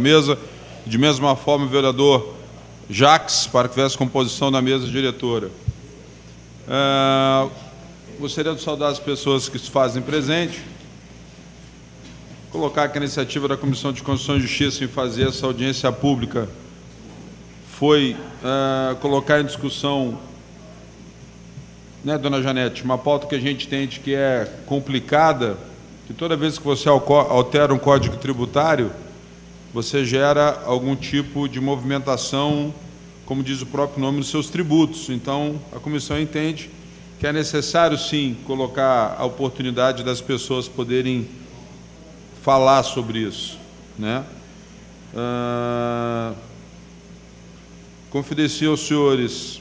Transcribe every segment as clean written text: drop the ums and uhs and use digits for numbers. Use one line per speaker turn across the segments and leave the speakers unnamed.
mesa, de mesma forma o vereador Jacques, para que tivesse composição da mesa diretora. Gostaria de saudar as pessoas que se fazem presente, colocar que a iniciativa da Comissão de Constituição e Justiça em fazer essa audiência pública foi colocar em discussão, né, dona Janete, uma pauta que a gente entende que é complicada, que toda vez que você altera um código tributário, você gera algum tipo de movimentação, como diz o próprio nome, nos seus tributos. Então, a comissão entende que é necessário, sim, colocar a oportunidade das pessoas poderem falar sobre isso, né? Confidencio aos senhores,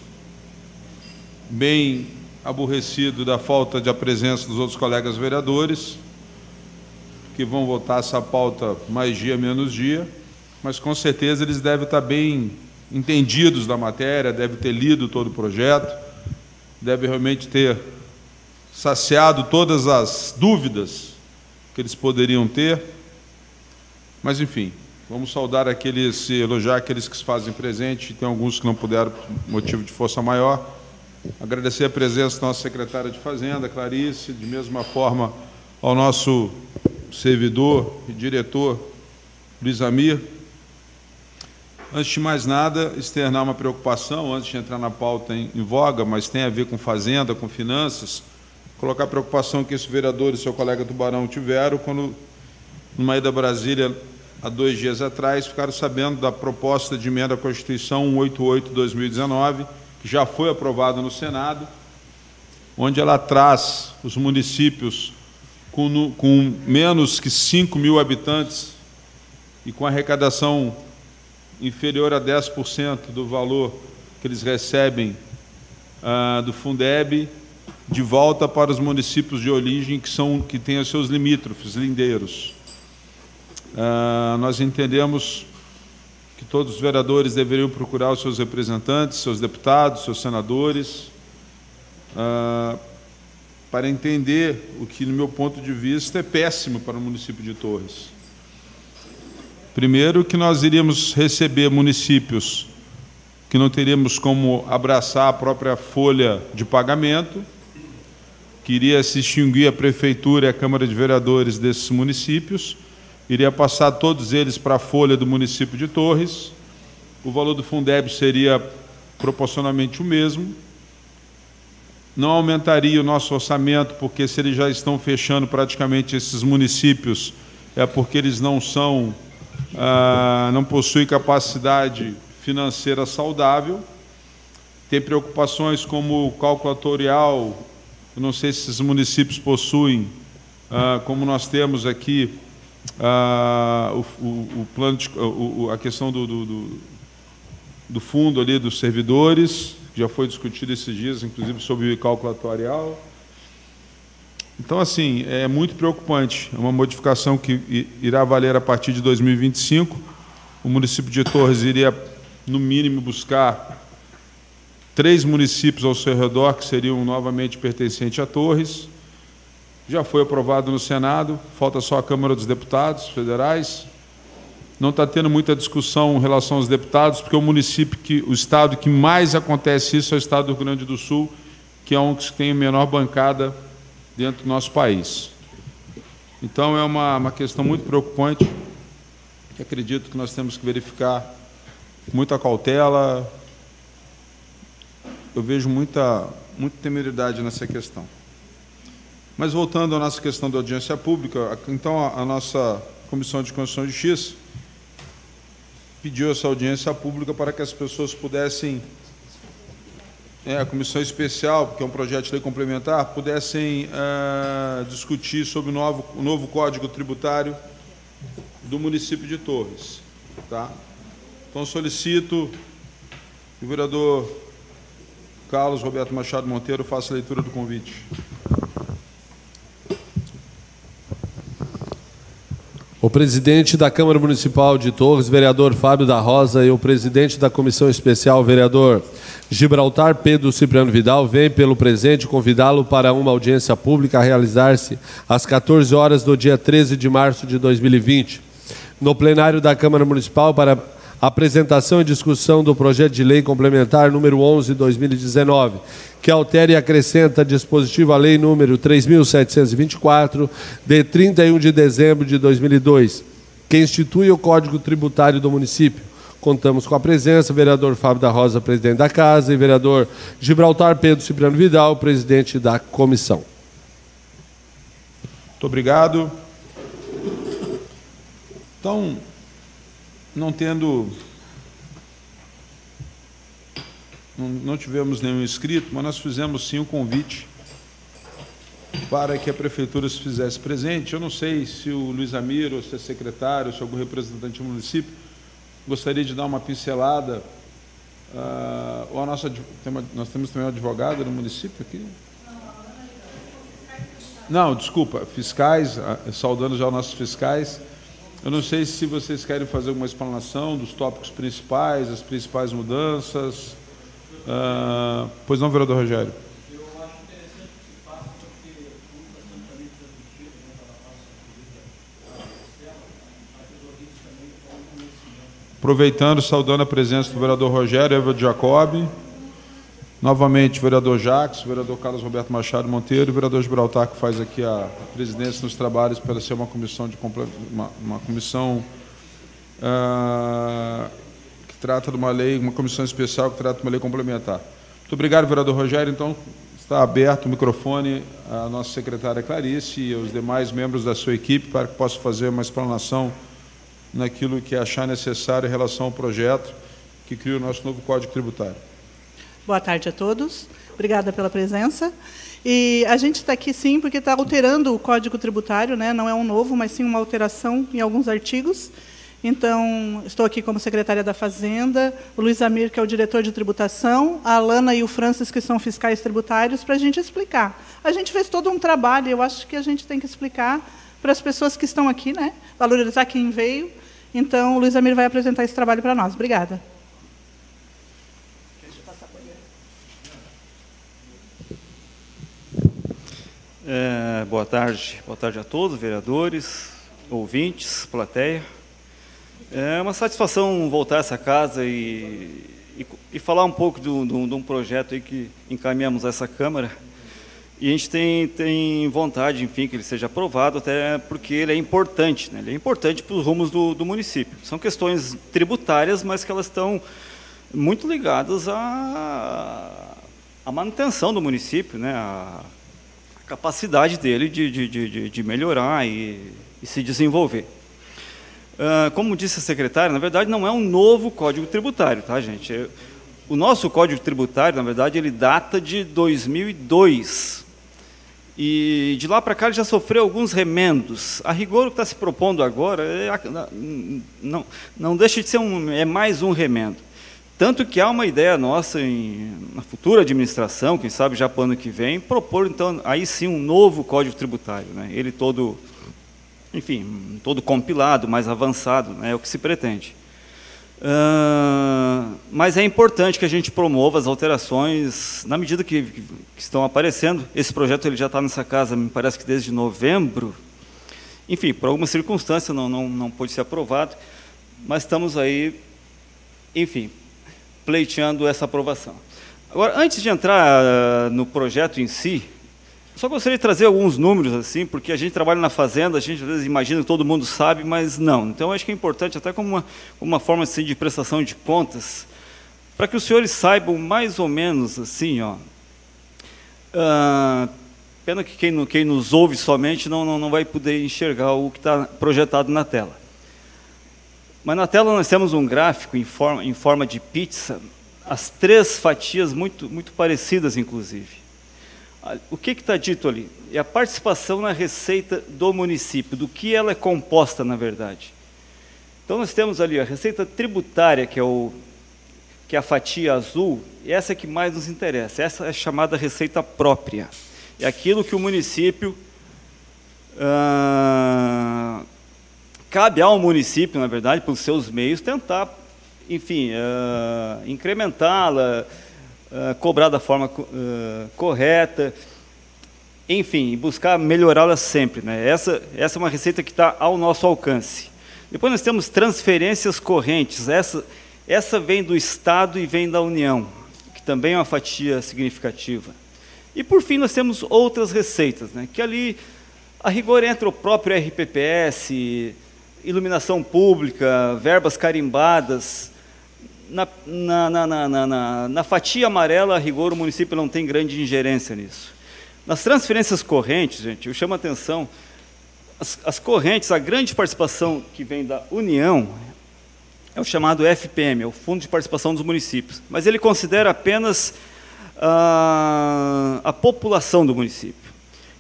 bem aborrecido da falta de presença dos outros colegas vereadores, que vão votar essa pauta mais dia, menos dia, mas com certeza eles devem estar bem entendidos da matéria, devem ter lido todo o projeto, devem realmente ter saciado todas as dúvidas que eles poderiam ter. Mas, enfim, vamos saudar aqueles, elogiar aqueles que se fazem presente, tem alguns que não puderam por motivo de força maior. Agradecer a presença da nossa secretária de Fazenda, Clarice, de mesma forma ao nosso servidor e diretor, Luiz Amir. Antes de mais nada, externar uma preocupação, antes de entrar na pauta em voga, mas tem a ver com Fazenda, com finanças, colocar a preocupação que esse vereador e seu colega Tubarão tiveram quando, numa ida a Brasília, há 2 dias atrás, ficaram sabendo da proposta de emenda à Constituição 188/2019, que já foi aprovada no Senado, onde ela traz os municípios com menos que 5 mil habitantes e com arrecadação inferior a 10% do valor que eles recebem do Fundeb, de volta para os municípios de origem que têm os seus limítrofes, lindeiros. Nós entendemos que todos os vereadores deveriam procurar os seus representantes, seus deputados, seus senadores, para entender o que, no meu ponto de vista, é péssimo para o município de Torres. Primeiro, que nós iríamos receber municípios que não teríamos como abraçar a própria folha de pagamento, que iria se extinguir a prefeitura e a Câmara de Vereadores desses municípios, iria passar todos eles para a folha do município de Torres, o valor do Fundeb seria proporcionalmente o mesmo, não aumentaria o nosso orçamento, porque se eles já estão fechando praticamente esses municípios, é porque eles não possuem capacidade financeira saudável, tem preocupações como o cálculo atuarial, eu não sei se esses municípios possuem, como nós temos aqui, o plano a questão do fundo ali dos servidores, que já foi discutido esses dias, inclusive sobre o cálculo atuarial. Então, assim, é muito preocupante. É uma modificação que irá valer a partir de 2025. O município de Torres iria, no mínimo, buscar 3 municípios ao seu redor, que seriam novamente pertencentes a Torres. Já foi aprovado no Senado, falta só a Câmara dos Deputados Federais. Não está tendo muita discussão em relação aos deputados, porque o estado que mais acontece isso é o estado do Rio Grande do Sul, que é um que tem a menor bancada dentro do nosso país. Então, é uma questão muito preocupante, que acredito que nós temos que verificar com muita cautela. Eu vejo muita temeridade nessa questão. Mas, voltando à nossa questão da audiência pública, então, a nossa Comissão de Constituição e Justiça pediu essa audiência pública para que as pessoas pudessem, a comissão especial, porque é um projeto de lei complementar, pudessem discutir sobre o novo Código Tributário do município de Torres. Tá? Então, solicito que o vereador Carlos Roberto Machado Monteiro faça a leitura do convite.
O presidente da Câmara Municipal de Torres, vereador Fábio da Rosa, e o presidente da Comissão Especial, vereador Gibraltar Pedro Cipriano Vidal, vem pelo presente convidá-lo para uma audiência pública a realizar-se às 14 horas do dia 13 de março de 2020, no plenário da Câmara Municipal para apresentação e discussão do projeto de lei complementar número 11/2019, que altera e acrescenta dispositivo à lei número 3.724, de 31 de dezembro de 2002, que institui o Código Tributário do município. Contamos com a presença do vereador Fábio da Rosa, presidente da Casa, e vereador Gibraltar Pedro Cipriano Vidal, presidente da comissão.
Muito obrigado. Então, não tivemos nenhum inscrito, mas nós fizemos sim um convite para que a prefeitura se fizesse presente. Eu não sei se o Luiz Amir, ou se é secretário, ou se é algum representante do município, gostaria de dar uma pincelada. Nós temos também uma advogada no município aqui? Não, desculpa, fiscais, saudando já os nossos fiscais. Eu não sei se vocês querem fazer alguma explanação dos tópicos principais, as principais mudanças. Pois não, vereador Rogério?
Eu acho interessante que se faça, porque a educação também transmitida, ela passa por sistema, mas os ouvintes também estão com conhecimento.
Aproveitando, saudando a presença do vereador Rogério, Eva Jacob, novamente o vereador Jacques, o vereador Carlos Roberto Machado Monteiro e o vereador Gibraltar, que faz aqui a presidência nos trabalhos para ser uma comissão que trata de uma lei, uma comissão especial que trata de uma lei complementar. Muito obrigado, vereador Rogério. Então, está aberto o microfone à nossa secretária Clarice e aos demais membros da sua equipe para que possa fazer uma explanação naquilo que achar necessário em relação ao projeto que cria o nosso novo Código Tributário.
Boa tarde a todos. Obrigada pela presença. E a gente está aqui, sim, porque está alterando o Código Tributário, né? Não é um novo, mas sim uma alteração em alguns artigos. Então, estou aqui como secretária da Fazenda, o Luiz Amir, que é o diretor de tributação, a Alana e o Francis, que são fiscais tributários, para a gente explicar. A gente fez todo um trabalho, eu acho que a gente tem que explicar para as pessoas que estão aqui, né? Valorizar quem veio. Então, o Luiz Amir vai apresentar esse trabalho para nós. Obrigada.
Boa tarde a todos, vereadores, ouvintes, plateia. É uma satisfação voltar a essa casa e falar um pouco de um projeto aí que encaminhamos a essa Câmara. E a gente tem vontade, enfim, que ele seja aprovado, até porque ele é importante, né? Ele é importante para os rumos do município. São questões tributárias, mas que elas estão muito ligadas à manutenção do município, né? A capacidade dele de melhorar e se desenvolver. Como disse a secretária, na verdade não é um novo Código Tributário, tá, gente? O nosso Código Tributário, na verdade, ele data de 2002. E de lá para cá ele já sofreu alguns remendos. A rigor, o que está se propondo agora não deixa de ser mais um remendo. Tanto que há uma ideia nossa, na futura administração, quem sabe já para o ano que vem, propor, então, aí sim, um novo Código Tributário, né? Ele todo, enfim, todo compilado, mais avançado, né? É o que se pretende. Mas é importante que a gente promova as alterações na medida que estão aparecendo. Esse projeto ele já está nessa casa, me parece que desde novembro. Enfim, por alguma circunstância não pôde ser aprovado, mas estamos aí, enfim, pleiteando essa aprovação. Agora, antes de entrar no projeto em si, só gostaria de trazer alguns números, assim, porque a gente trabalha na Fazenda, a gente às vezes imagina que todo mundo sabe, mas não. Então, acho que é importante, até como uma forma assim, de prestação de contas, para que os senhores saibam mais ou menos, assim, ó, pena que quem nos ouve somente não vai poder enxergar o que está projetado na tela. Mas na tela nós temos um gráfico em forma de pizza, as três fatias muito parecidas, inclusive. O que está dito ali? É a participação na receita do município, do que ela é composta, na verdade. Então, nós temos ali a receita tributária, que é a fatia azul, e essa é que mais nos interessa. Essa é chamada receita própria. É aquilo que o município... cabe ao município, na verdade, pelos seus meios, tentar, enfim, incrementá-la, cobrar da forma correta, enfim, buscar melhorá-la sempre, né? Essa é uma receita que está ao nosso alcance. Depois nós temos transferências correntes. Essa vem do Estado e vem da União, que também é uma fatia significativa. E, por fim, nós temos outras receitas, né, que ali, a rigor, entra o próprio RPPS, iluminação pública, verbas carimbadas. Na fatia amarela, a rigor, o município não tem grande ingerência nisso. Nas transferências correntes, gente, eu chamo a atenção, as correntes, a grande participação que vem da União é o chamado FPM, é o Fundo de Participação dos Municípios, mas ele considera apenas a população do município.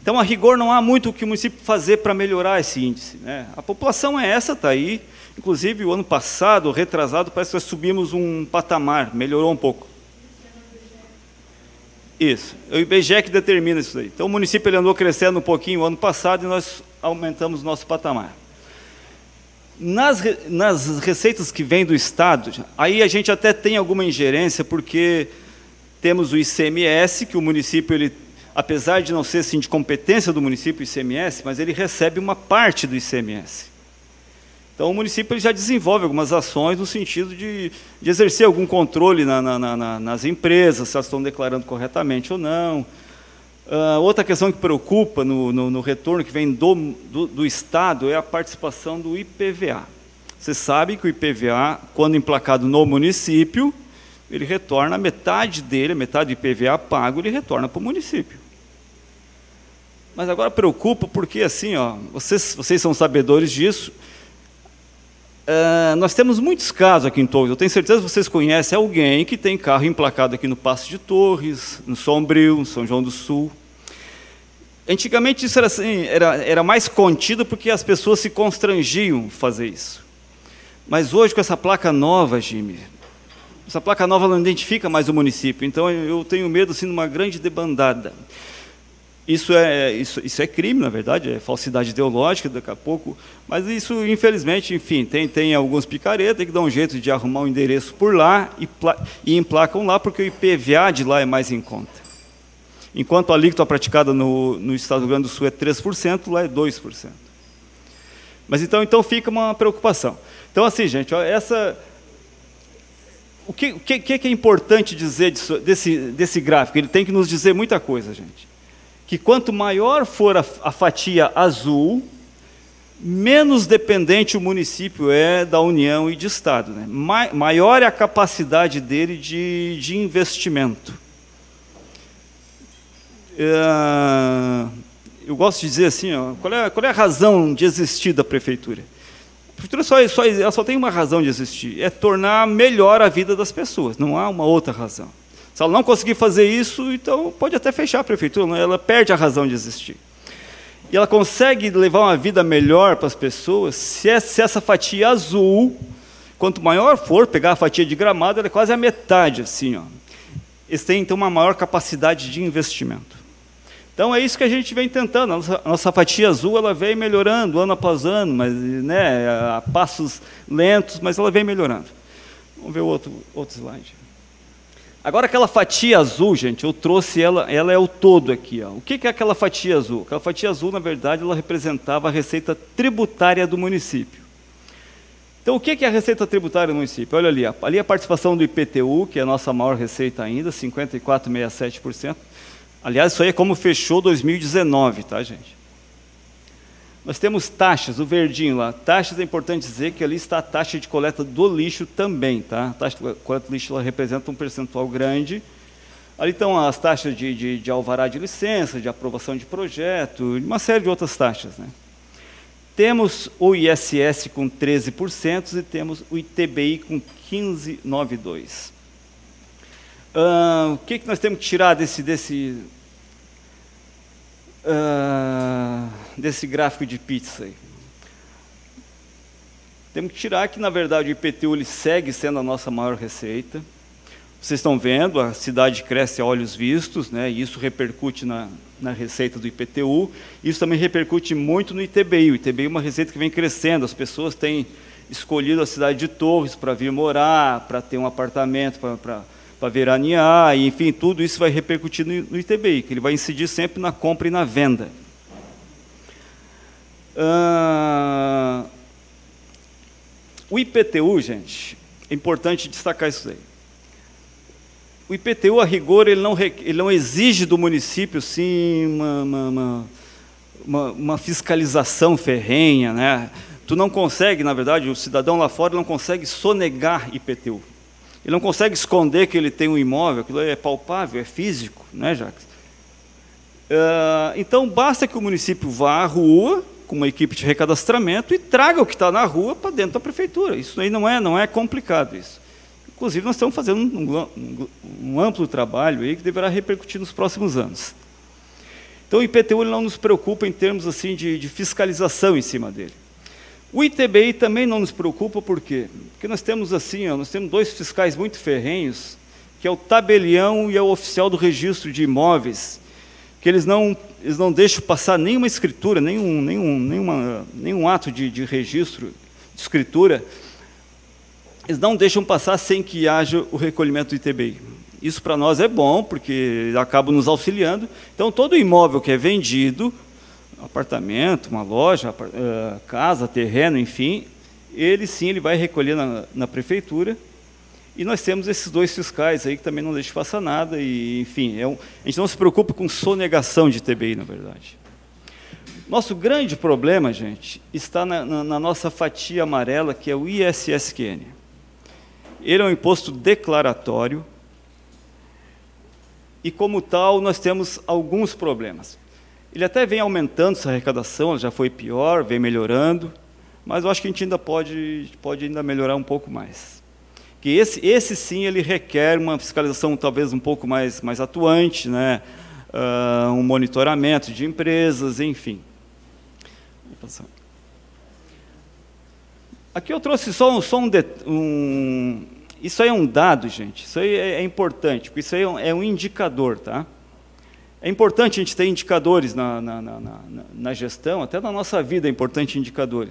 Então, a rigor, não há muito o que o município fazer para melhorar esse índice, né? A população é essa, está aí. Inclusive, o ano passado, retrasado, parece que nós subimos um patamar, melhorou um pouco. Isso, é o IBGE que determina isso aí. Então, o município ele andou crescendo um pouquinho o ano passado e nós aumentamos o nosso patamar. Nas receitas que vêm do Estado, aí a gente até tem alguma ingerência, porque temos o ICMS, que o município, ele, apesar de não ser assim, de competência do município, o ICMS, mas ele recebe uma parte do ICMS. Então, o município ele já desenvolve algumas ações no sentido de exercer algum controle nas empresas, se elas estão declarando corretamente ou não. Outra questão que preocupa no retorno que vem do Estado é a participação do IPVA. Você sabe que o IPVA, quando emplacado no município, ele retorna metade dele, metade do IPVA pago, ele retorna para o município. Mas agora preocupa porque, assim, ó, vocês são sabedores disso, nós temos muitos casos aqui em Torres. Eu tenho certeza que vocês conhecem alguém que tem carro emplacado aqui no Paço de Torres, no Sombrio, no São João do Sul. Antigamente isso era, assim, era mais contido porque as pessoas se constrangiam fazer isso. Mas hoje, com essa placa nova, Jimmy, essa placa nova não identifica mais o município. Então eu tenho medo assim, de uma grande debandada. Isso é crime, na verdade, é falsidade ideológica daqui a pouco, mas isso, infelizmente, enfim, tem alguns picaretas, tem que dar um jeito de arrumar um endereço por lá e emplacam lá, porque o IPVA de lá é mais em conta. Enquanto a alíquota praticada no Estado do Rio Grande do Sul é 3%, lá é 2%. Mas então fica uma preocupação. Então, assim, gente, ó, o que é importante dizer desse gráfico? Ele tem que nos dizer muita coisa, gente. Que quanto maior for a fatia azul, menos dependente o município é da União e de Estado, né? Maior é a capacidade dele de investimento. Eu gosto de dizer assim, ó, qual é a razão de existir da prefeitura? A prefeitura ela só tem uma razão de existir, é tornar melhor a vida das pessoas, não há uma outra razão. Se ela não conseguir fazer isso, então pode até fechar a prefeitura, ela perde a razão de existir. E ela consegue levar uma vida melhor para as pessoas se essa fatia azul, quanto maior for, pegar a fatia de Gramado, ela é quase a metade, assim, ó. Eles têm, então, uma maior capacidade de investimento. Então, é isso que a gente vem tentando. A nossa fatia azul ela vem melhorando ano após ano, mas, né, a passos lentos, mas ela vem melhorando. Vamos ver o outro slide. Agora, aquela fatia azul, gente, eu trouxe ela é o todo aqui. Ó. O que é aquela fatia azul? Aquela fatia azul, na verdade, ela representava a receita tributária do município. Então, o que é a receita tributária do município? Olha ali, ali a participação do IPTU, que é a nossa maior receita ainda, 54,67%. Aliás, isso aí é como fechou 2019, tá, gente? Nós temos taxas, o verdinho lá. Taxas, é importante dizer que ali está a taxa de coleta do lixo também, tá? A taxa de coleta do lixo ela representa um percentual grande. Ali estão as taxas de alvará de licença, de aprovação de projeto, uma série de outras taxas, né? Temos o ISS com 13% e temos o ITBI com 15,92%. O que nós temos que tirar desse gráfico de pizza aí? Temos que tirar que, na verdade, o IPTU ele segue sendo a nossa maior receita. Vocês estão vendo, a cidade cresce a olhos vistos, né, e isso repercute na receita do IPTU. Isso também repercute muito no ITBI. O ITBI é uma receita que vem crescendo, as pessoas têm escolhido a cidade de Torres para vir morar, para ter um apartamento, para veranear, e, enfim, tudo isso vai repercutir no ITBI, que ele vai incidir sempre na compra e na venda. O IPTU, gente, é importante destacar isso aí. O IPTU, a rigor, ele não exige do município, sim, uma fiscalização ferrenha, né? Tu não consegue, na verdade, o cidadão lá fora não consegue sonegar IPTU. Ele não consegue esconder que ele tem um imóvel, aquilo é palpável, é físico, né, Jacques? Então, basta que o município vá à rua, com uma equipe de recadastramento, e traga o que está na rua para dentro da prefeitura. Isso aí não é complicado, isso. Inclusive, nós estamos fazendo um amplo trabalho aí que deverá repercutir nos próximos anos. Então, o IPTU ele não nos preocupa em termos assim, de fiscalização em cima dele. O ITBI também não nos preocupa, por quê? Porque nós temos assim, nós temos dois fiscais muito ferrenhos, que é o tabelião e é o oficial do registro de imóveis, que eles não deixam passar nenhuma escritura, nenhum ato de registro, de escritura, eles não deixam passar sem que haja o recolhimento do ITBI. Isso para nós é bom, porque acaba nos auxiliando. Então, todo imóvel que é vendido, apartamento, uma loja, casa, terreno, enfim, ele vai recolher na prefeitura. E nós temos esses dois fiscais aí que também não deixam passar nada. E, enfim, a gente não se preocupa com sonegação de ITBI, na verdade. Nosso grande problema, gente, está na nossa fatia amarela, que é o ISSQN. Ele é um imposto declaratório e, como tal, nós temos alguns problemas. Ele até vem aumentando essa arrecadação, já foi pior, vem melhorando, mas eu acho que a gente ainda pode ainda melhorar um pouco mais. Que esse sim, ele requer uma fiscalização talvez um pouco mais atuante, né? Um monitoramento de empresas, enfim. Aqui eu trouxe só isso aí é um dado, gente, isso aí é importante, porque isso aí é um indicador, tá? É importante a gente ter indicadores na gestão, até na nossa vida é importante indicador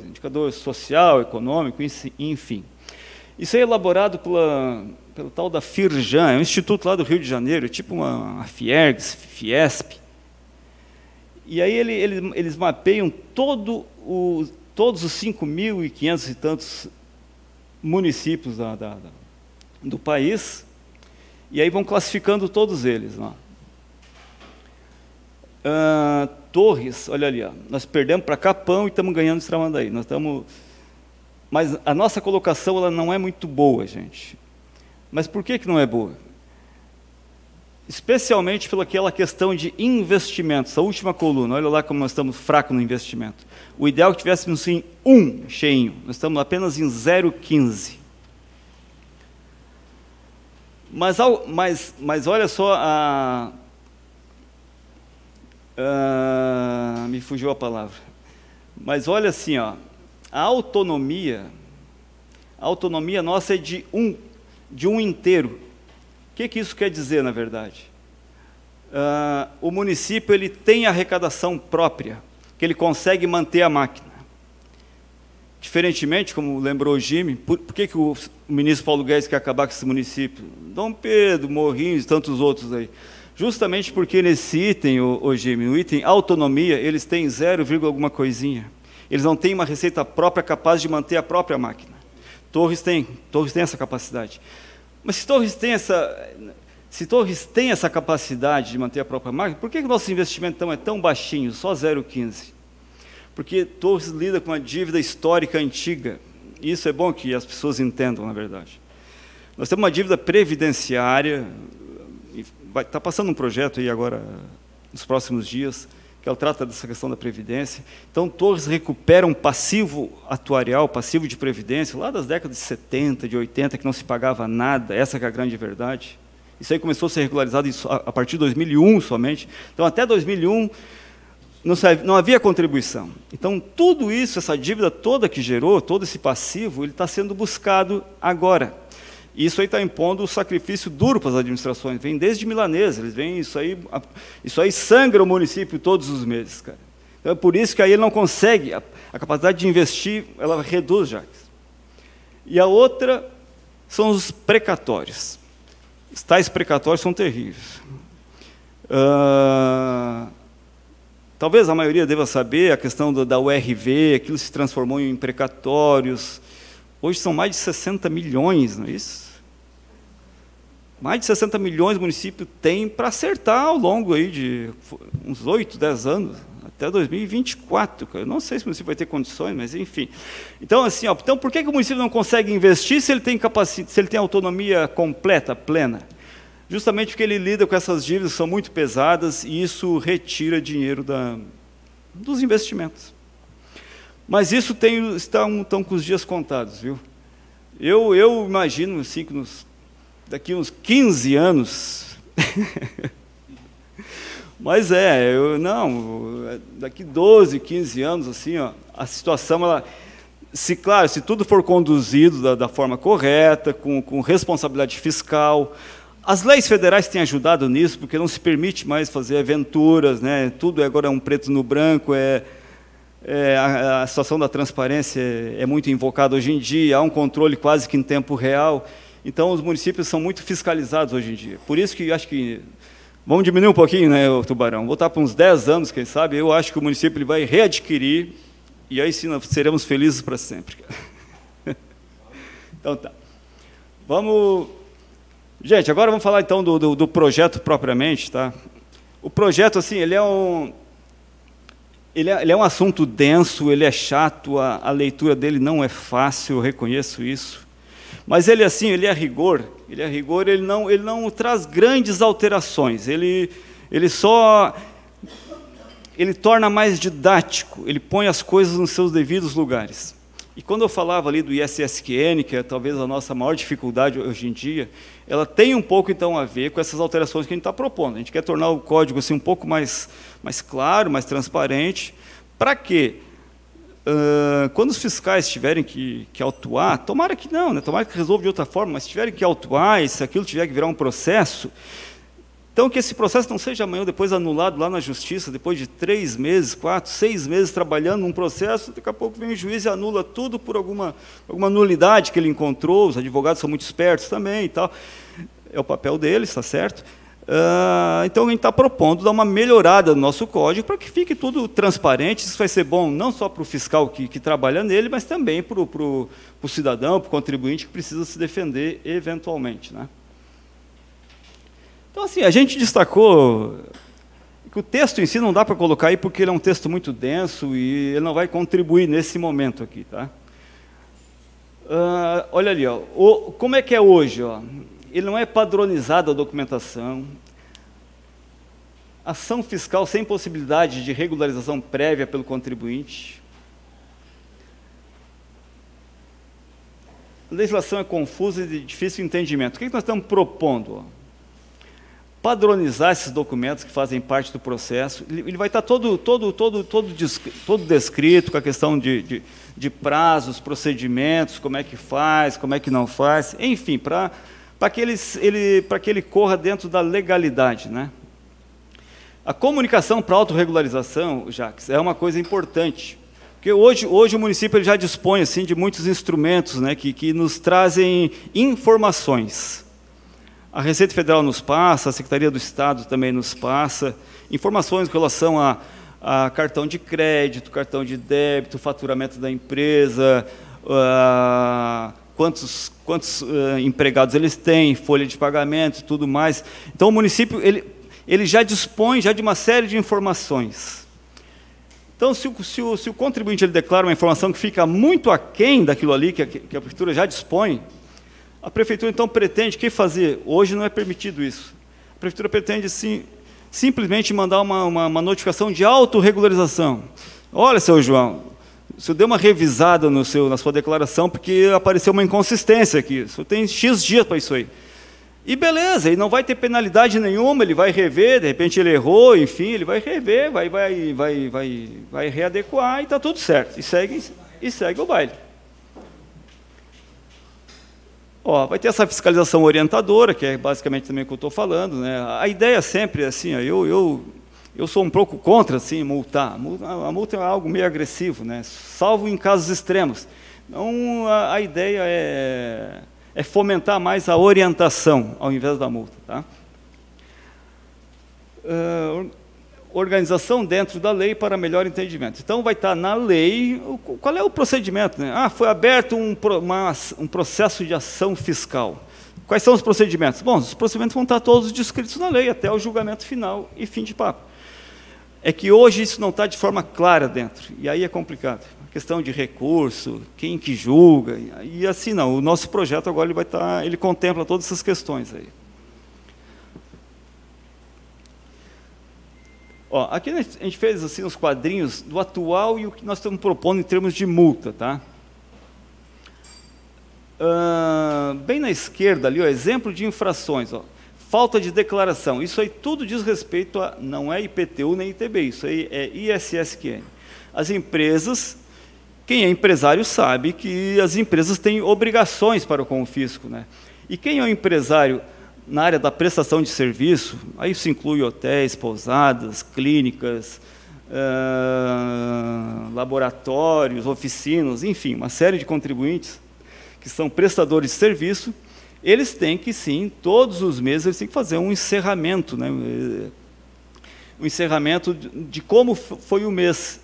social, econômico, enfim. Isso aí é elaborado pelo tal da Firjan, é um instituto lá do Rio de Janeiro, tipo uma Fiergs, Fiesp. E aí eles mapeiam todos os 5.500 e tantos municípios do país, e aí vão classificando todos eles. Torres, olha ali, nós perdemos para Capão e estamos ganhando de Tramandaí. Mas a nossa colocação ela não é muito boa, gente. Mas por que não é boa? Especialmente pelaquela questão de investimentos, a última coluna, olha lá como nós estamos fracos no investimento. O ideal é que tivéssemos sim cheinho, nós estamos apenas em 0,15. Mas olha só, me fugiu a palavra. Mas olha assim, a autonomia nossa é de um inteiro. O que isso quer dizer, na verdade? O município ele tem arrecadação própria, que ele consegue manter a máquina. Diferentemente, como lembrou o Jimmy, por que o ministro Paulo Guedes quer acabar com esse município? Dom Pedro, Morrinhos e tantos outros aí. Justamente porque nesse item, o Jimmy, no item autonomia, eles têm 0, alguma coisinha. Eles não têm uma receita própria capaz de manter a própria máquina. Torres tem essa capacidade. Mas se Torres tem essa capacidade de manter a própria máquina, por que o nosso investimento então é tão baixinho, só 0,15? Porque Torres lida com uma dívida histórica antiga. E isso é bom que as pessoas entendam, na verdade. Nós temos uma dívida previdenciária, está passando um projeto aí agora, nos próximos dias, que ela trata dessa questão da previdência. Então, Torres recupera um passivo atuarial, passivo de previdência, lá das décadas de 70, de 80, que não se pagava nada, essa que é a grande verdade. Isso aí começou a ser regularizado a partir de 2001 somente. Então, até 2001, não havia contribuição. Então, tudo isso, essa dívida toda que gerou, todo esse passivo, ele está sendo buscado agora. E isso aí está impondo o sacrifício duro para as administrações. Vem desde Milanesa, eles vêm, isso aí sangra o município todos os meses, cara. Então, é por isso que aí ele não consegue, a capacidade de investir, ela reduz, Jacques. E a outra são os precatórios. Os tais precatórios são terríveis. Talvez a maioria deva saber a questão da URV, aquilo se transformou em precatórios. Hoje são mais de 60 milhões, não é isso? Mais de 60 milhões o município tem para acertar ao longo aí de uns 8, 10 anos, até 2024. Eu não sei se o município vai ter condições, mas enfim. Então, assim, então por que o município não consegue investir se ele tem capacidade, se ele tem autonomia completa, plena? Justamente porque ele lida com essas dívidas que são muito pesadas e isso retira dinheiro dos investimentos. Mas isso estão com os dias contados, viu? Eu imagino assim, que daqui uns 15 anos, mas daqui 12, 15 anos, assim, ó, a situação, claro, se tudo for conduzido da forma correta, com responsabilidade fiscal, as leis federais têm ajudado nisso, porque não se permite mais fazer aventuras, né? Tudo agora é um preto no branco, a situação da transparência é muito invocada hoje em dia, há um controle quase que em tempo real, então os municípios são muito fiscalizados hoje em dia. Por isso que acho que vamos diminuir um pouquinho, né, o Tubarão, voltar para uns 10 anos, quem sabe, eu acho que o município ele vai readquirir, e aí sim nós seremos felizes para sempre. Então tá. Gente, agora vamos falar então do projeto propriamente, tá? O projeto, assim, ele é um assunto denso, ele é chato, a leitura dele não é fácil, eu reconheço isso. Mas ele, assim, ele é a rigor, ele não traz grandes alterações, ele torna mais didático, ele põe as coisas nos seus devidos lugares. E quando eu falava ali do ISSQN, que é talvez a nossa maior dificuldade hoje em dia, ela tem um pouco, então, a ver com essas alterações que a gente está propondo. A gente quer tornar o código assim, um pouco mais claro, mais transparente, para que, quando os fiscais tiverem que autuar, tomara que não, né? Tomara que resolva de outra forma, mas se tiverem que autuar, e se aquilo tiver que virar um processo, então que esse processo não seja amanhã ou depois anulado lá na justiça, depois de 3 meses, 4, 6 meses trabalhando num processo, daqui a pouco vem o juiz e anula tudo por alguma nulidade que ele encontrou, os advogados são muito espertos também e tal, é o papel deles, está certo? Então a gente está propondo dar uma melhorada no nosso código para que fique tudo transparente, isso vai ser bom não só para o fiscal que trabalha nele, mas também para o cidadão, para o contribuinte que precisa se defender eventualmente, né? Então, assim, a gente destacou que o texto em si não dá para colocar aí porque ele é um texto muito denso e ele não vai contribuir nesse momento aqui, tá? Olha ali, ó, como é que é hoje, ó? Ele não é padronizada a documentação, ação fiscal sem possibilidade de regularização prévia pelo contribuinte, a legislação é confusa e de difícil entendimento. O que nós estamos propondo, ó? Padronizar esses documentos que fazem parte do processo, ele vai estar todo descrito com a questão de prazos, procedimentos, como é que faz, como é que não faz, enfim, para que ele corra dentro da legalidade, né? A comunicação para autorregularização, Jacques, é uma coisa importante, porque hoje o município ele já dispõe assim, de muitos instrumentos, né, que nos trazem informações. A Receita Federal nos passa, a Secretaria do Estado também nos passa, informações em relação a cartão de crédito, cartão de débito, faturamento da empresa, quantos empregados eles têm, folha de pagamento e tudo mais. Então, o município ele já dispõe de uma série de informações. Então, se o contribuinte ele declara uma informação que fica muito aquém daquilo ali que a Prefeitura já dispõe, a Prefeitura, então, pretende, o que fazer? Hoje não é permitido isso. A Prefeitura pretende, simplesmente mandar uma notificação de autorregularização. Olha, seu João, o senhor deu uma revisada na sua declaração, porque apareceu uma inconsistência aqui. O senhor tem X dias para isso aí. E beleza, ele não vai ter penalidade nenhuma, ele vai rever, de repente ele errou, enfim, ele vai rever, vai readequar e está tudo certo. E segue o baile. Ó, vai ter essa fiscalização orientadora, que é basicamente também o que eu estou falando, né? A ideia sempre é assim, ó, eu sou um pouco contra assim, multar. A multa é algo meio agressivo, né? Salvo em casos extremos. Então, a ideia é fomentar mais a orientação, ao invés da multa. Tá? organização dentro da lei para melhor entendimento. Então, vai estar na lei qual é o procedimento, né? Foi aberto um processo de ação fiscal. Quais são os procedimentos? Bom, os procedimentos vão estar todos descritos na lei, até o julgamento final e fim de papo. É que hoje isso não está de forma clara dentro, e aí é complicado. A questão de recurso, quem que julga, e assim não. O nosso projeto agora ele contempla todas essas questões aí. Ó, aqui a gente fez assim os quadrinhos do atual e o que nós estamos propondo em termos de multa, tá? Bem na esquerda ali, ó, exemplo de infrações, ó, falta de declaração. Isso aí tudo diz respeito a, não é IPTU nem ITBI, isso aí é ISSQN. As empresas, quem é empresário sabe que as empresas têm obrigações para com o fisco, né? E quem é o empresário na área da prestação de serviço, aí isso inclui hotéis, pousadas, clínicas, laboratórios, oficinas, enfim, uma série de contribuintes que são prestadores de serviço, eles têm que, sim, todos os meses, eles têm que fazer um encerramento, né? Um encerramento de como foi o mês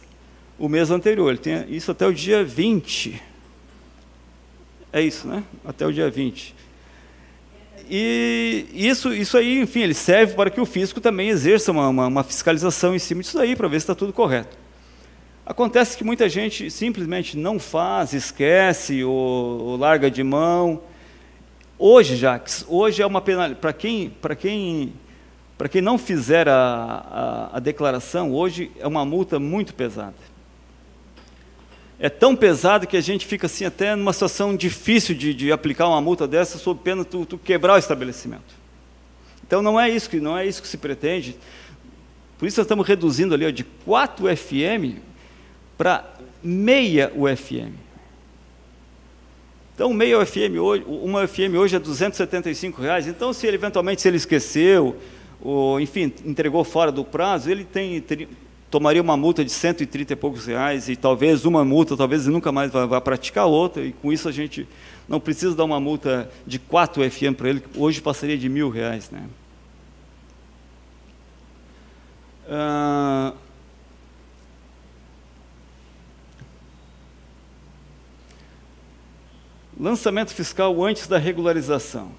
anterior. Ele tem isso até o dia 20. É isso, né? Até o dia 20. E isso aí, enfim, ele serve para que o fisco também exerça uma fiscalização em cima disso daí, para ver se está tudo correto. Acontece que muita gente simplesmente não faz, esquece ou larga de mão. Hoje, Jacques, hoje é uma penalidade. Para quem não fizer a declaração, hoje é uma multa muito pesada. É tão pesado que a gente fica assim até numa situação difícil de aplicar uma multa dessa sob pena tu quebrar o estabelecimento. Então não é isso que se pretende. Por isso nós estamos reduzindo ali, ó, de 4 UFM para meia UFM. Então meia UFM hoje, uma UFM hoje é R$ 275. Então se ele eventualmente ele esqueceu ou enfim entregou fora do prazo, ele tomaria uma multa de 130 e poucos reais, e talvez uma multa, talvez ele nunca mais vá praticar outra, e com isso a gente não precisa dar uma multa de 4 UFM para ele, que hoje passaria de R$ 1.000, né? Lançamento fiscal antes da regularização,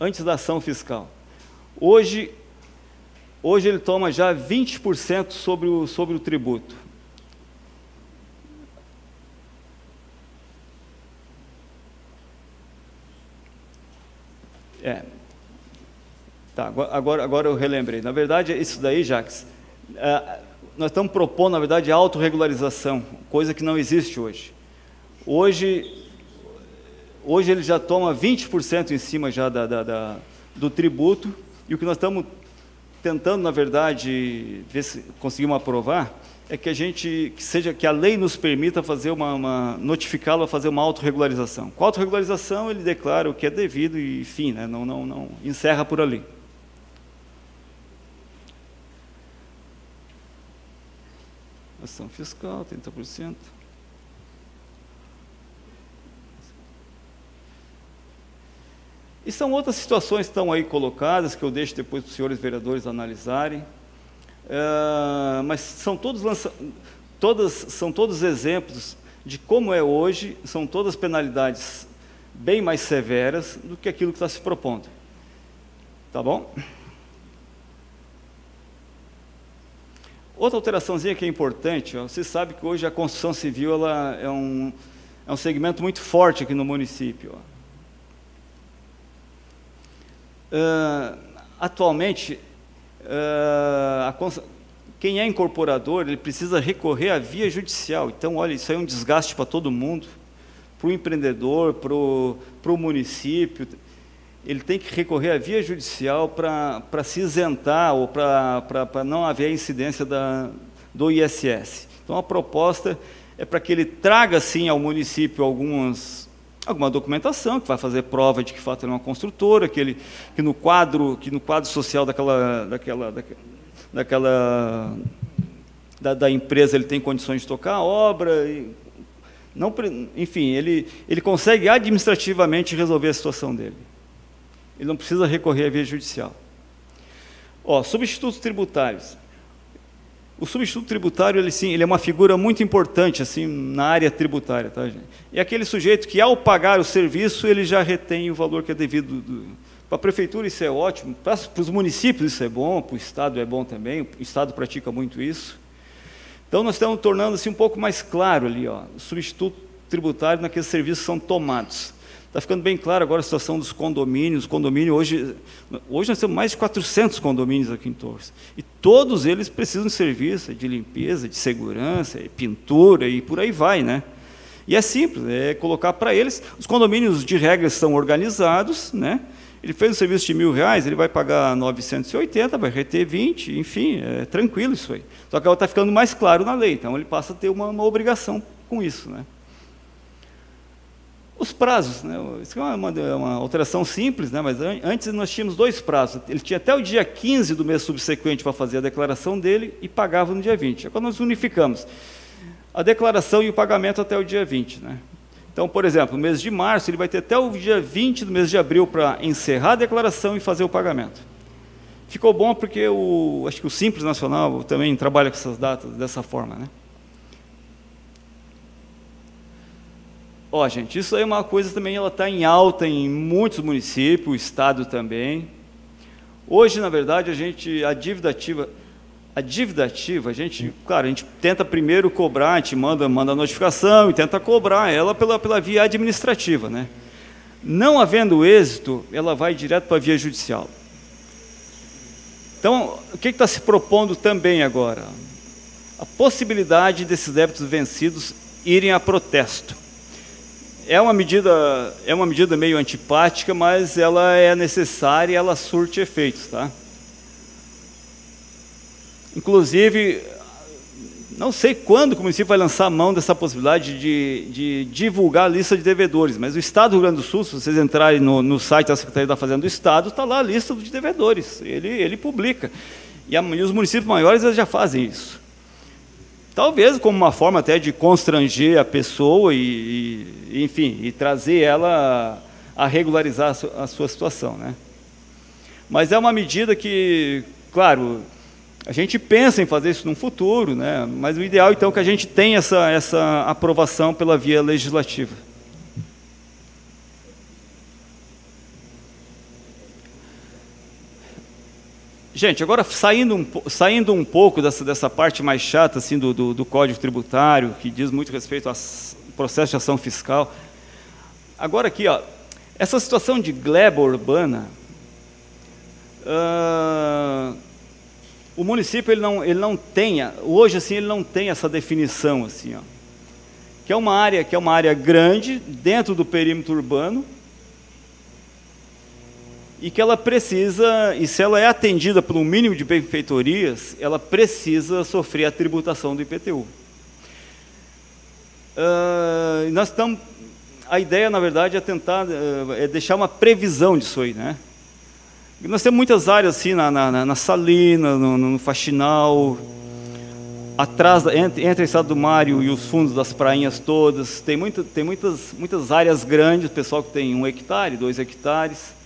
antes da ação fiscal. Hoje ele toma já 20% sobre o tributo. Tá, agora eu relembrei. Na verdade, isso daí, Jacques, nós estamos propondo, na verdade, a autorregularização, coisa que não existe hoje. Hoje ele já toma 20% em cima já do tributo, e o que nós estamos tentando, na verdade, ver se conseguimos aprovar, é que a lei nos permita fazer notificá-lo a fazer uma autorregularização. Com a autorregularização, ele declara o que é devido e, enfim, né, não encerra por ali. Ação fiscal, 30%. E são outras situações que estão aí colocadas, que eu deixo depois para os senhores vereadores analisarem. Mas são todos exemplos de como é hoje, são todas penalidades bem mais severas do que aquilo que está se propondo. Tá bom? Outra alteraçãozinha que é importante, ó, você sabe que hoje a construção civil ela é um segmento muito forte aqui no município. Ó. Atualmente, quem é incorporador, ele precisa recorrer à via judicial. Então, olha, isso aí é um desgaste para todo mundo, para o empreendedor, para o município. Ele tem que recorrer à via judicial para se isentar ou para não haver incidência do ISS. Então, a proposta é para que ele traga, sim, ao município alguma documentação, que vai fazer prova de que, de fato, ele é uma construtora, que no quadro social da empresa ele tem condições de tocar a obra, enfim, ele consegue administrativamente resolver a situação dele. Ele não precisa recorrer à via judicial. Ó, substitutos tributários. O substituto tributário, ele, sim, ele é uma figura muito importante assim, na área tributária. Tá, gente? É aquele sujeito que, ao pagar o serviço, ele já retém o valor que é devido. Para a prefeitura isso é ótimo, para os municípios isso é bom, para o Estado é bom também, o Estado pratica muito isso. Então, nós estamos tornando assim, um pouco mais claro ali, ó, o substituto tributário naqueles serviços que são tomados. Está ficando bem claro agora a situação dos condomínios. Hoje nós temos mais de 400 condomínios aqui em Torres. E todos eles precisam de serviço, de limpeza, de segurança, pintura e por aí vai, né? E é simples, é colocar para eles. Os condomínios, de regra, são organizados, né? Ele fez um serviço de R$1.000, ele vai pagar 980, vai reter 20, enfim, é tranquilo isso aí. Só que agora está ficando mais claro na lei, então ele passa a ter uma obrigação com isso, né? Os prazos, né? Isso é uma alteração simples, né? Mas antes nós tínhamos 2 prazos. Ele tinha até o dia 15 do mês subsequente para fazer a declaração dele e pagava no dia 20. Agora nós unificamos a declaração e o pagamento até o dia 20. Né? Então, por exemplo, no mês de março, ele vai ter até o dia 20 do mês de abril para encerrar a declaração e fazer o pagamento. Ficou bom porque acho que o Simples Nacional também trabalha com essas datas dessa forma, né? Ó, gente, isso aí é uma coisa também, ela está em alta em muitos municípios, o Estado também. Hoje, na verdade, a dívida ativa, a gente, claro, a gente tenta primeiro cobrar, a gente manda a notificação e tenta cobrar ela pela via administrativa, né? Não havendo êxito, ela vai direto para a via judicial. Então, o que está se propondo também agora? A possibilidade desses débitos vencidos irem a protesto. É uma medida meio antipática, mas ela é necessária e ela surte efeitos, tá? Inclusive, não sei quando o município vai lançar a mão dessa possibilidade de divulgar a lista de devedores, mas o Estado do Rio Grande do Sul, se vocês entrarem no site da Secretaria da Fazenda do Estado, está lá a lista de devedores, ele publica. E os municípios maiores eles já fazem isso. Talvez como uma forma até de constranger a pessoa enfim, e trazer ela a regularizar a sua situação, né? Mas é uma medida que, claro, a gente pensa em fazer isso no futuro, né? Mas o ideal, então, é que a gente tenha essa aprovação pela via legislativa. Gente, agora saindo um pouco dessa parte mais chata assim, do Código Tributário, que diz muito respeito ao processo de ação fiscal. Agora aqui, ó, essa situação de gleba urbana, o município ele não tem, hoje assim, ele não tem essa definição assim, ó, que é uma área grande dentro do perímetro urbano, e que ela precisa, e se ela é atendida por um mínimo de benfeitorias, ela precisa sofrer a tributação do IPTU. A ideia, na verdade, é tentar deixar uma previsão disso aí, né? Nós temos muitas áreas assim, na Salina, no Faxinal, atrás, entre a Estrada do Mário e os fundos das prainhas todas, tem muitas áreas grandes, pessoal que tem 1 hectare, 2 hectares,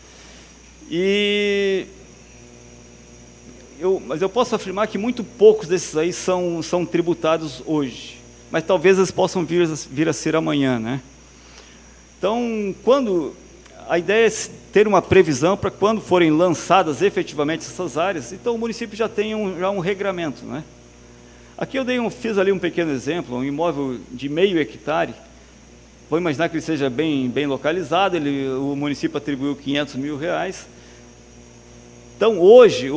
mas eu posso afirmar que muito poucos desses aí são tributados hoje, mas talvez eles possam vir a ser amanhã, né? Então, a ideia é ter uma previsão para quando forem lançadas efetivamente essas áreas, então o município já tem um regramento, né? Aqui eu fiz ali um pequeno exemplo, um imóvel de meio hectare. Vou imaginar que ele seja bem localizado, o município atribuiu R$500 mil. Então, hoje,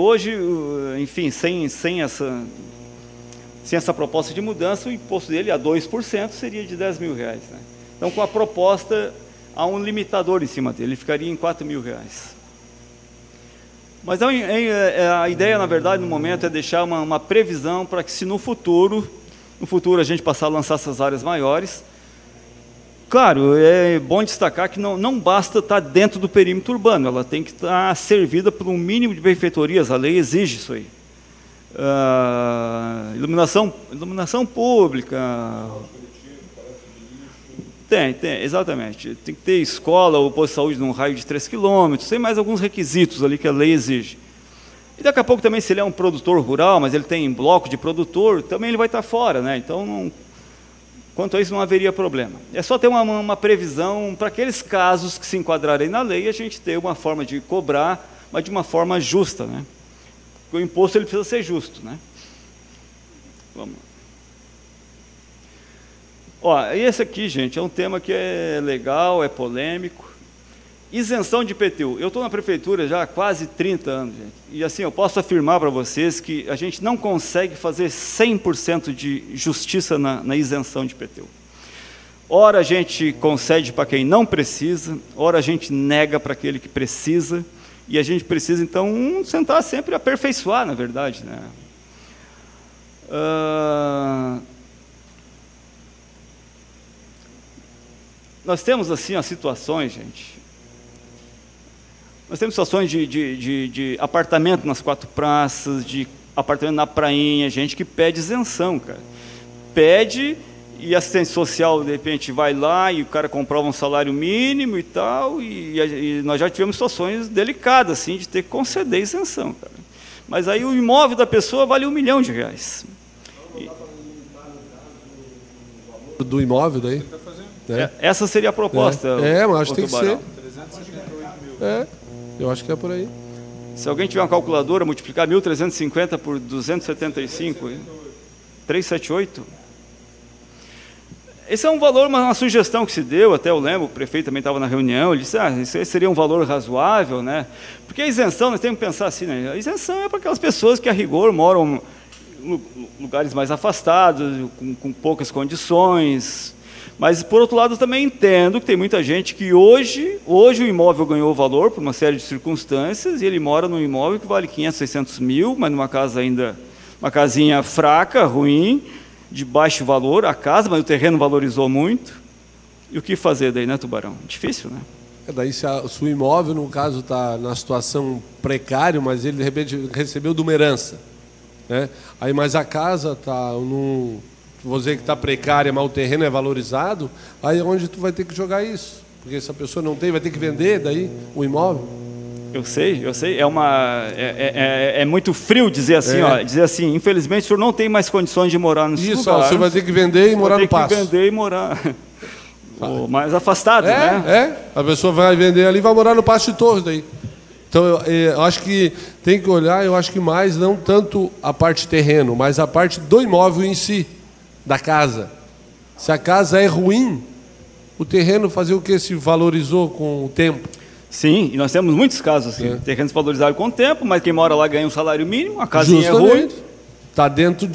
enfim, sem essa proposta de mudança, o imposto dele a 2% seria de R$10 mil. Né? Então, com a proposta, há um limitador em cima dele, ele ficaria em R$4 mil. Mas a ideia, na verdade, no momento, é deixar uma previsão para que, se no futuro a gente passar a lançar essas áreas maiores. Claro, é bom destacar que não basta estar dentro do perímetro urbano, ela tem que estar servida por um mínimo de benfeitorias, a lei exige isso aí. Iluminação pública. Tem, exatamente. Tem que ter escola ou posto de saúde num raio de 3 km, tem mais alguns requisitos ali que a lei exige. E daqui a pouco também, se ele é um produtor rural, mas ele tem bloco de produtor, também ele vai estar fora, né? Então, quanto a isso, não haveria problema. É só ter uma previsão para aqueles casos que se enquadrarem na lei, a gente ter uma forma de cobrar, mas de uma forma justa, né? Porque o imposto ele precisa ser justo, né? Vamos lá. Ó, esse aqui, gente, é um tema que é legal, é polêmico. Isenção de IPTU. Eu estou na prefeitura já há quase 30 anos, gente. E assim, eu posso afirmar para vocês que a gente não consegue fazer 100% de justiça na isenção de IPTU. Ora a gente concede para quem não precisa, ora a gente nega para aquele que precisa, e a gente precisa, então, tentar sempre aperfeiçoar, na verdade, né? Nós temos, assim, as situações, gente. Nós temos situações de apartamento nas 4 praças, de apartamento na prainha, gente que pede isenção, cara. Pede, e a assistência social, de repente, vai lá e o cara comprova um salário mínimo e tal, e nós já tivemos situações delicadas, assim, de ter que conceder isenção, cara. Mas aí o imóvel da pessoa vale R$1 milhão.
Do imóvel daí?
Essa seria a proposta.
Mas acho que tem que ser. Eu acho que é por aí.
Se alguém tiver uma calculadora, multiplicar 1.350 por 275, 378. Esse é um valor, uma sugestão que se deu, até eu lembro, o prefeito também estava na reunião, ele disse, isso seria um valor razoável, né? Porque a isenção, nós temos que pensar assim, né? A isenção é para aquelas pessoas que, a rigor, moram em lugares mais afastados, com poucas condições. Mas, por outro lado, também entendo que tem muita gente que hoje o imóvel ganhou valor por uma série de circunstâncias, e ele mora num imóvel que vale 500, 600 mil, mas numa casa ainda, uma casinha fraca, ruim, de baixo valor, a casa, mas o terreno valorizou muito. E o que fazer daí, né, Tubarão? Difícil, né?
Daí, se o imóvel, no caso, está na situação precária, mas ele, de repente, recebeu de uma herança, né? Aí, mas a casa está num... Vou dizer que está precária, mas o terreno é valorizado, aí é onde tu vai ter que jogar isso. Porque se a pessoa não tem, vai ter que vender daí o imóvel.
Eu sei, é muito frio dizer assim, dizer assim, infelizmente o senhor não tem mais condições de morar nesse lugar.
Isso, você vai ter que vender e morar no pasto.
Vai ter que vender e morar mais afastado, né?
A pessoa vai vender ali e vai morar no Pasto de Torres daí. Então, eu acho que tem que olhar, eu acho que mais, não tanto a parte terreno, mas a parte do imóvel em si, da casa. Se a casa é ruim, o terreno fazer o que se valorizou com o tempo?
Sim, e nós temos muitos casos assim, terrenos valorizados com o tempo, mas quem mora lá ganha um salário mínimo, a casinha é ruim.
Está dentro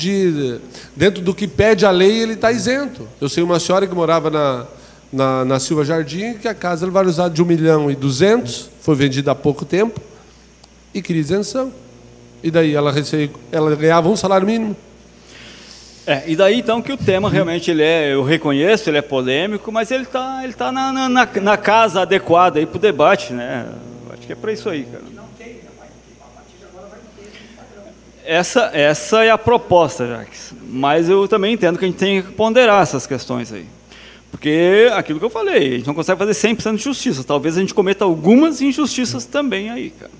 do que pede a lei, ele está isento. Eu sei uma senhora que morava na Silva Jardim, que a casa era valorizada de R$1.200.000, foi vendida há pouco tempo, e queria isenção. E daí ela ganhava um salário mínimo.
E daí então que o tema realmente eu reconheço, ele é polêmico, mas ele tá na casa adequada aí para o debate, né? Acho que é para isso aí, cara. Essa é a proposta, Jacques. Mas eu também entendo que a gente tem que ponderar essas questões aí. Porque aquilo que eu falei, a gente não consegue fazer 100% de justiça. Talvez a gente cometa algumas injustiças também aí, cara.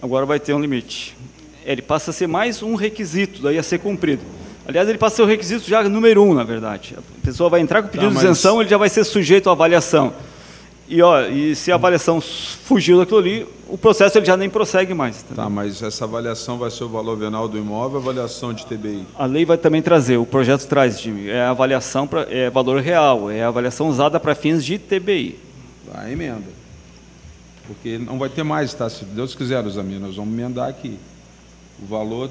Agora vai ter um limite. Ele passa a ser mais um requisito, daí a ser cumprido. Aliás, ele passa a ser o requisito já número 1, na verdade. A pessoa vai entrar com o pedido de isenção, ele já vai ser sujeito à avaliação. E se a avaliação fugiu daquilo ali, o processo ele já nem prossegue mais.
Tá, mas essa avaliação vai ser o valor venal do imóvel ou avaliação de TBI?
A lei vai também trazer, o projeto traz, é a avaliação, é valor real, é a avaliação usada para fins de TBI.
A emenda. Porque não vai ter mais, tá? Se Deus quiser, os amigos, nós vamos emendar aqui. O valor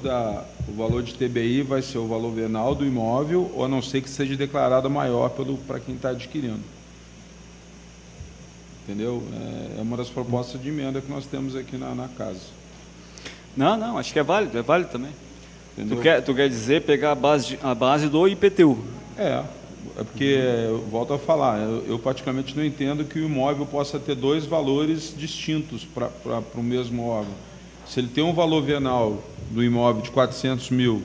de TBI vai ser o valor venal do imóvel, ou a não ser que seja declarado maior para quem está adquirindo. Entendeu? É uma das propostas de emenda que nós temos aqui na casa.
Não, acho que é válido também. Tu quer dizer pegar a base do IPTU.
É porque, eu volto a falar, eu praticamente não entendo que o imóvel possa ter dois valores distintos para o mesmo órgão. Se ele tem um valor venal do imóvel de 400 mil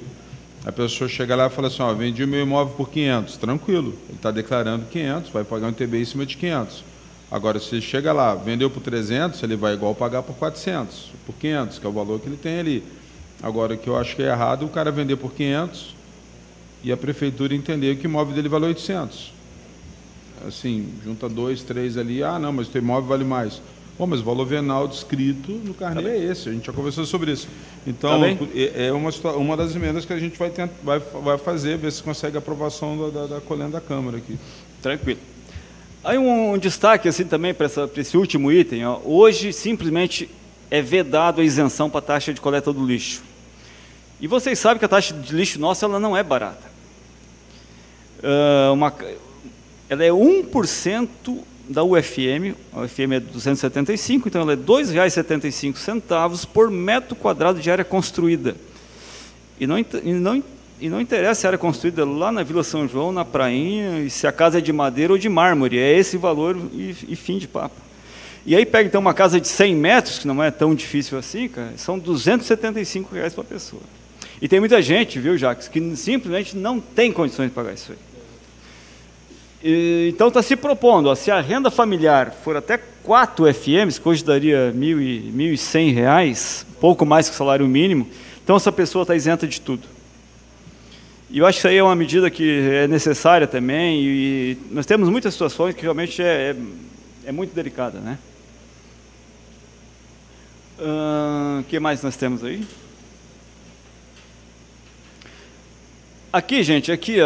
A pessoa chega lá e fala assim, ó, vendi o meu imóvel por 500, tranquilo, ele está declarando 500, vai pagar um ITBI em cima de 500. Agora, se ele chega lá, vendeu por 300, ele vai igual pagar por 400, por 500, que é o valor que ele tem ali. Agora, o que eu acho que é errado, o cara vender por 500 e a prefeitura entender que o imóvel dele vale 800. Assim, junta 2, 3 ali, ah, não, mas o teu imóvel vale mais. Bom, mas o valor venal descrito no carnê é esse, a gente já conversou sobre isso. Então, é uma das emendas que a gente vai fazer, ver se consegue a aprovação da colenda da Câmara aqui.
Tranquilo. Aí um destaque assim também para esse último item, ó. Hoje simplesmente é vedado a isenção para a taxa de coleta do lixo. E vocês sabem que a taxa de lixo nossa ela não é barata. Ela é 1% da UFM, a UFM é 275, então ela é R$ 2,75 por metro quadrado de área construída. E não interessa se a área construída lá na Vila São João, na prainha, e se a casa é de madeira ou de mármore, é esse valor e fim de papo. E aí pega então uma casa de 100 metros, que não é tão difícil assim, cara, são R$ 275 para a pessoa. E tem muita gente, viu, Jacques, que simplesmente não tem condições de pagar isso aí. Então está se propondo, ó, se a renda familiar for até 4 FMs, que hoje daria R$ 1.100, pouco mais que o salário mínimo, então essa pessoa está isenta de tudo. E eu acho que isso aí é uma medida que é necessária também, e nós temos muitas situações que realmente é muito delicada, né? O que mais nós temos aí? Aqui, gente, aqui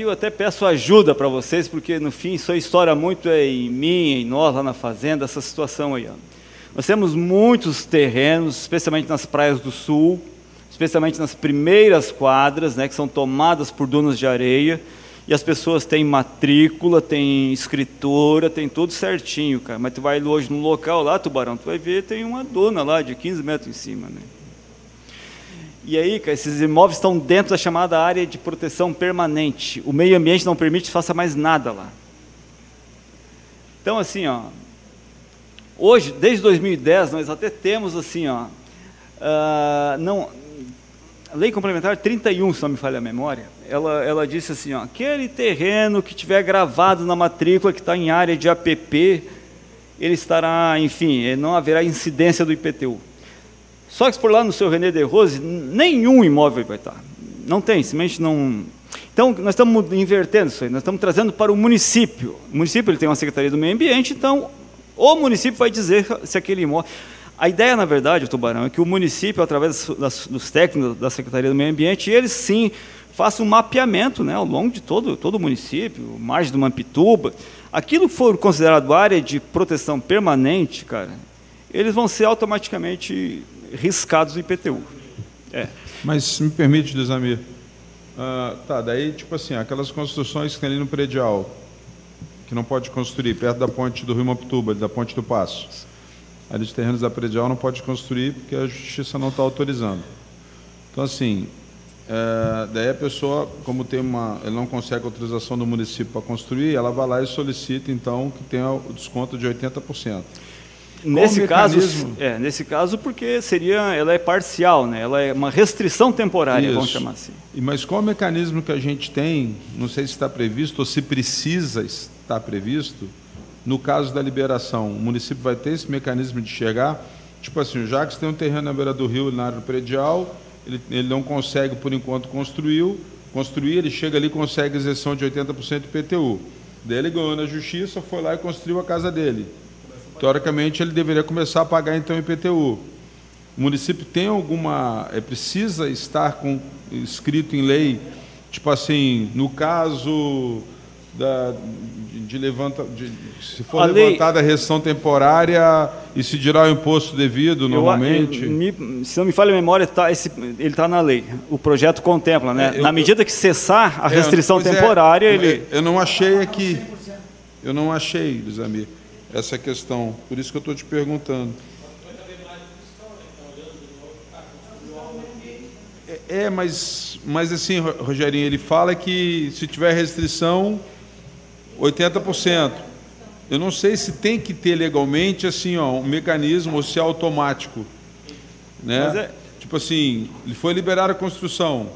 eu até peço ajuda para vocês, porque no fim isso aí estoura muito em mim, em nós lá na fazenda, essa situação aí. Ó. Nós temos muitos terrenos, especialmente nas praias do sul, especialmente nas primeiras quadras, né, que são tomadas por donos de areia, e as pessoas têm matrícula, têm escritura, tem tudo certinho, cara. Mas tu vai hoje no local lá, Tubarão, tu vai ver, tem uma duna lá de 15 metros em cima, né? E aí, cara, esses imóveis estão dentro da chamada área de proteção permanente. O meio ambiente não permite que faça mais nada lá. Então, assim, ó, hoje, desde 2010, nós até temos, assim, ó, a Lei Complementar 31, se não me falha a memória, ela disse assim, ó, aquele terreno que tiver gravado na matrícula, que está em área de APP, ele estará, enfim, não haverá incidência do IPTU. Só que se por lá no seu René de Rose, nenhum imóvel vai estar. Não tem, simplesmente não. Então, nós estamos invertendo isso aí, nós estamos trazendo para o município. O município ele tem uma Secretaria do Meio Ambiente, então o município vai dizer se aquele imóvel... A ideia, na verdade, Tubarão, é que o município, através dos técnicos da Secretaria do Meio Ambiente, eles sim façam um mapeamento, né, ao longo de todo o município, margem do Mampituba. Aquilo que for considerado área de proteção permanente, cara, eles vão ser automaticamente riscados do IPTU.
Mas, se me permite, Desamir, daí, tipo assim, aquelas construções que tem ali no predial, que não pode construir, perto da ponte do Rio Mampituba, da ponte do Passo, ali os terrenos da predial não pode construir porque a justiça não está autorizando. Então, assim, daí a pessoa, como ele não consegue autorização do município para construir, ela vai lá e solicita, então, que tenha o desconto de 80%.
Nesse caso, porque ela é parcial, né? Ela é uma restrição temporária,
Isso.
vamos chamar assim.
Mas qual o mecanismo que a gente tem, não sei se está previsto ou se precisa estar previsto, no caso da liberação, o município vai ter esse mecanismo de chegar, tipo assim, o Jacques tem um terreno na beira do rio, na área do predial, ele não consegue, por enquanto, construir, ele chega ali e consegue isenção de 80% do IPTU. Daí ele ganhou na justiça, foi lá e construiu a casa dele. Teoricamente, ele deveria começar a pagar, então, o IPTU. O município tem precisa estar escrito em lei, tipo assim, no caso se for levantada a restrição temporária e se dirá o imposto devido normalmente?
Se não me falha a memória, ele está na lei. O projeto contempla, né? Na medida que cessar a restrição temporária,
Eu não achei aqui. Eu não achei, Desamir, essa questão. Por isso que eu estou te perguntando. Mas assim, Rogerinho, ele fala que se tiver restrição, 80%. Eu não sei se tem que ter legalmente assim, ó, um mecanismo ou se é automático, né? Tipo assim, ele foi liberar a construção.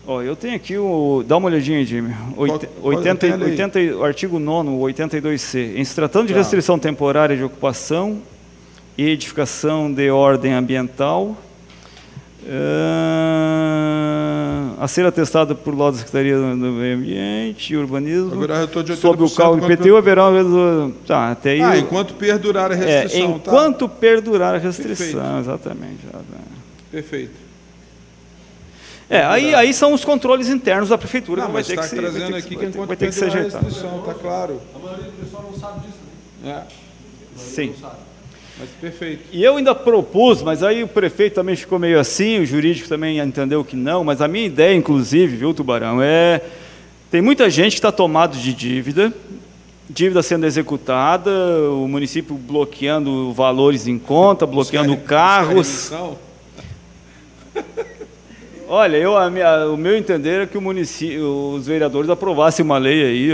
Ó, eu tenho aqui dá uma olhadinha, Jimmy. O artigo 9º, 82C. Em se tratando de restrição temporária de ocupação e edificação de ordem ambiental, a ser atestada por laudo da Secretaria do Meio Ambiente e Urbanismo, sob o cálculo IPTU, haverá... Tá, até aí...
enquanto perdurar a restrição.
Enquanto perdurar a restrição, perfeito. Exatamente.
Perfeito.
Aí são os controles internos da prefeitura.
Não, mas está trazendo aqui que enquanto perdurar a restrição, está claro.
A maioria do pessoal não sabe disso, né?
Sim.
Mas perfeito.
E eu ainda propus, mas aí o prefeito também ficou meio assim, o jurídico também entendeu que não, mas a minha ideia, inclusive, viu, Tubarão, tem muita gente que está tomado de dívida sendo executada, o município bloqueando valores em conta, bloqueando carros. Olha, o meu entender é que os vereadores aprovassem uma lei aí,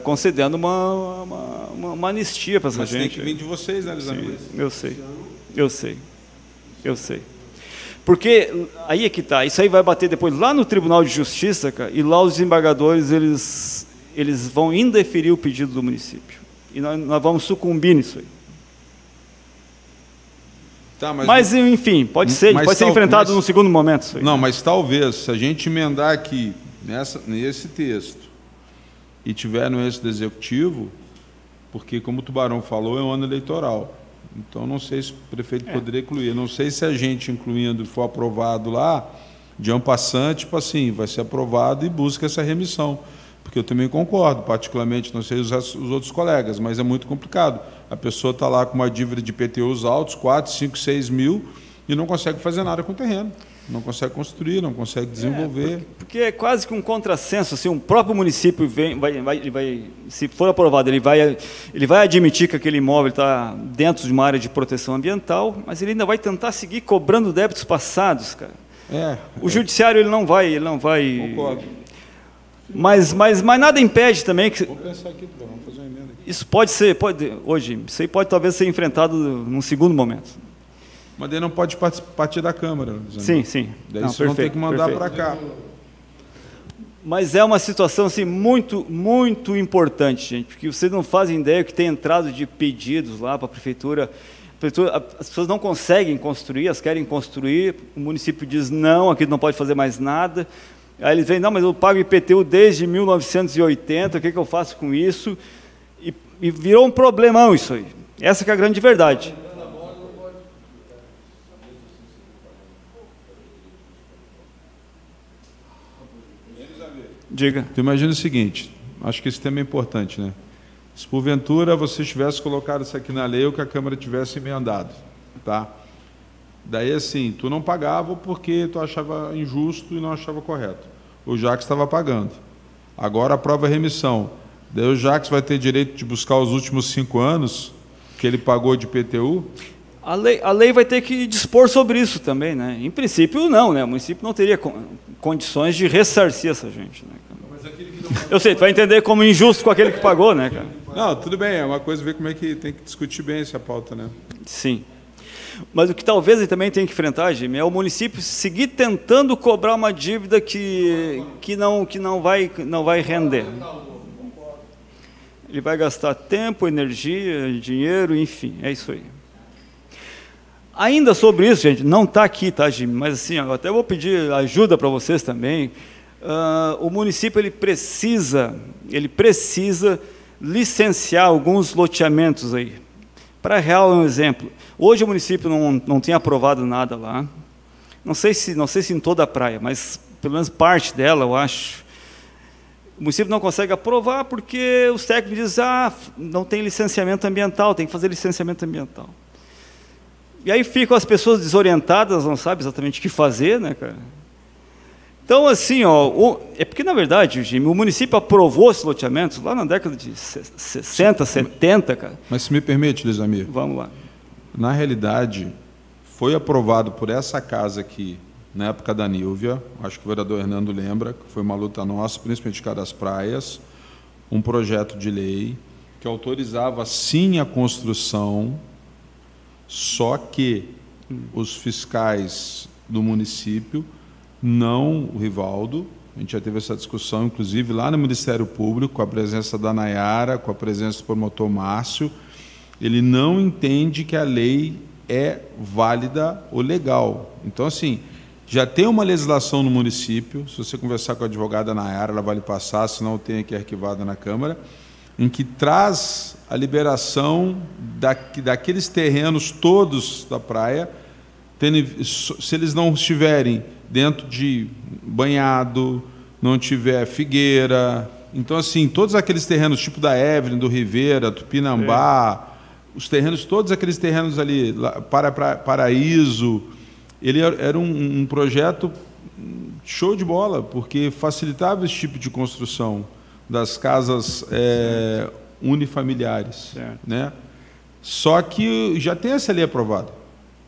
concedendo uma anistia para essa gente.
Mas tem que vir de vocês, né, Lisamir?
Eu sei. Porque aí é que está, isso aí vai bater depois lá no Tribunal de Justiça, cara, e lá os desembargadores, eles vão indeferir o pedido do município. E nós vamos sucumbir nisso aí.
Tá,
mas enfim, pode ser enfrentado num segundo momento. Isso aí.
Não, mas talvez, se a gente emendar aqui nesse texto e tiver no êxito executivo, porque, como o Tubarão falou, é um ano eleitoral. Então, não sei se o prefeito poderia incluir. Não sei se a gente, incluindo, for aprovado lá, de en passant, tipo assim, vai ser aprovado e busca essa remissão. Porque eu também concordo, particularmente, não sei os outros colegas, mas é muito complicado. A pessoa está lá com uma dívida de IPTUs altos, 4, 5, 6 mil, e não consegue fazer nada com o terreno. Não consegue construir, não consegue desenvolver.
Porque é quase que um contrassenso. Assim, um próprio município se for aprovado, ele vai admitir que aquele imóvel está dentro de uma área de proteção ambiental, mas ele ainda vai tentar seguir cobrando débitos passados, cara. O judiciário ele não vai.
Concordo.
Mas nada impede também que.
Vou pensar aqui, vamos fazer uma emenda aqui.
Isso isso aí pode talvez ser enfrentado num segundo momento.
Mas daí não pode partir da Câmara.
Sim.
Daí vocês vão ter que mandar para cá.
Mas é uma situação assim, muito, muito importante, gente, porque vocês não fazem ideia que tem entrado de pedidos lá para a prefeitura. As pessoas não conseguem construir, elas querem construir, o município diz não, aqui não pode fazer mais nada. Aí eles vêm, não, mas eu pago IPTU desde 1980, o que eu faço com isso? E virou um problemão isso aí. Essa que é a grande verdade. Diga.
Tu imagina o seguinte, acho que esse tema é importante, né? Se porventura você tivesse colocado isso aqui na lei ou que a Câmara tivesse emendado, tá? Daí, assim, tu não pagava porque tu achava injusto e não achava correto. O Jacques estava pagando. Agora aprova a remissão. Daí o Jacques vai ter direito de buscar os últimos 5 anos que ele pagou de IPTU?
A lei vai ter que dispor sobre isso também, né? Em princípio, não, né? O município não teria condições de ressarcir essa gente, né? Eu sei, tu vai entender como injusto com aquele que pagou, né, cara?
Não, tudo bem, é uma coisa ver como é que tem que discutir bem essa pauta, né?
Sim. Mas o que talvez ele também tenha que enfrentar, Jimmy, é o município seguir tentando cobrar uma dívida que não vai render. Ele vai gastar tempo, energia, dinheiro, enfim, é isso aí. Ainda sobre isso, gente, não está aqui, tá, Jimmy? Mas assim, eu até vou pedir ajuda para vocês também. O município ele precisa licenciar alguns loteamentos aí. Para Real é um exemplo. Hoje o município não tem aprovado nada lá. Não sei se em toda a praia, mas pelo menos parte dela, eu acho. O município não consegue aprovar porque os técnicos dizem, não tem licenciamento ambiental, tem que fazer licenciamento ambiental. E aí ficam as pessoas desorientadas, não sabem exatamente o que fazer, né, cara? Então, assim, é porque, na verdade, Jimmy, o município aprovou esses loteamentos lá na década de 60, 70, cara.
Mas se me permite, Lisamir.
Vamos lá.
Na realidade, foi aprovado por essa casa aqui, na época da Nílvia, acho que o vereador Hernando lembra, que foi uma luta nossa, principalmente cá das praias, um projeto de lei que autorizava, sim, a construção, só que os fiscais do município, não o Rivaldo, A gente já teve essa discussão, inclusive, lá no Ministério Público, com a presença da Nayara, com a presença do promotor Márcio. Ele não entende que a lei é válida ou legal. Então, assim, já tem uma legislação no município, se você conversar com a advogada Nayara, ela vai lhe passar, senão tem aqui arquivada na Câmara, em que traz a liberação daqueles terrenos todos da praia, se eles não estiverem dentro de banhado, não tiver figueira. Então, assim, todos aqueles terrenos, tipo da Evelyn, do Rivera, Tupinambá, os terrenos, todos aqueles terrenos ali, Paraíso, ele era um projeto show de bola, porque facilitava esse tipo de construção das casas unifamiliares. Né? Só que já tem essa lei aprovada.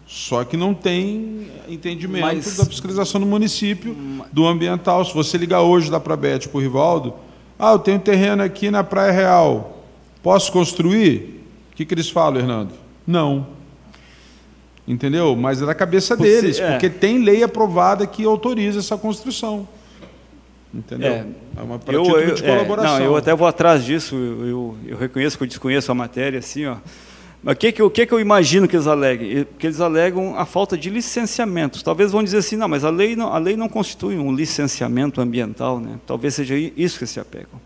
Só que não tem entendimento da fiscalização no município, do ambiental. Se você ligar hoje da Prabete para o Rivaldo, eu tenho terreno aqui na Praia Real, posso construir? O que eles falam, Hernando? Não. Entendeu? Mas é da cabeça deles, porque tem lei aprovada que autoriza essa construção. Entendeu? É uma título de colaboração.
Não, eu até vou atrás disso, eu reconheço que eu desconheço a matéria, assim, ó. Mas o que eu imagino que eles aleguem? Que eles alegam a falta de licenciamentos. Talvez vão dizer assim, não, mas a lei não constitui um licenciamento ambiental, né? Talvez seja isso que se apegam.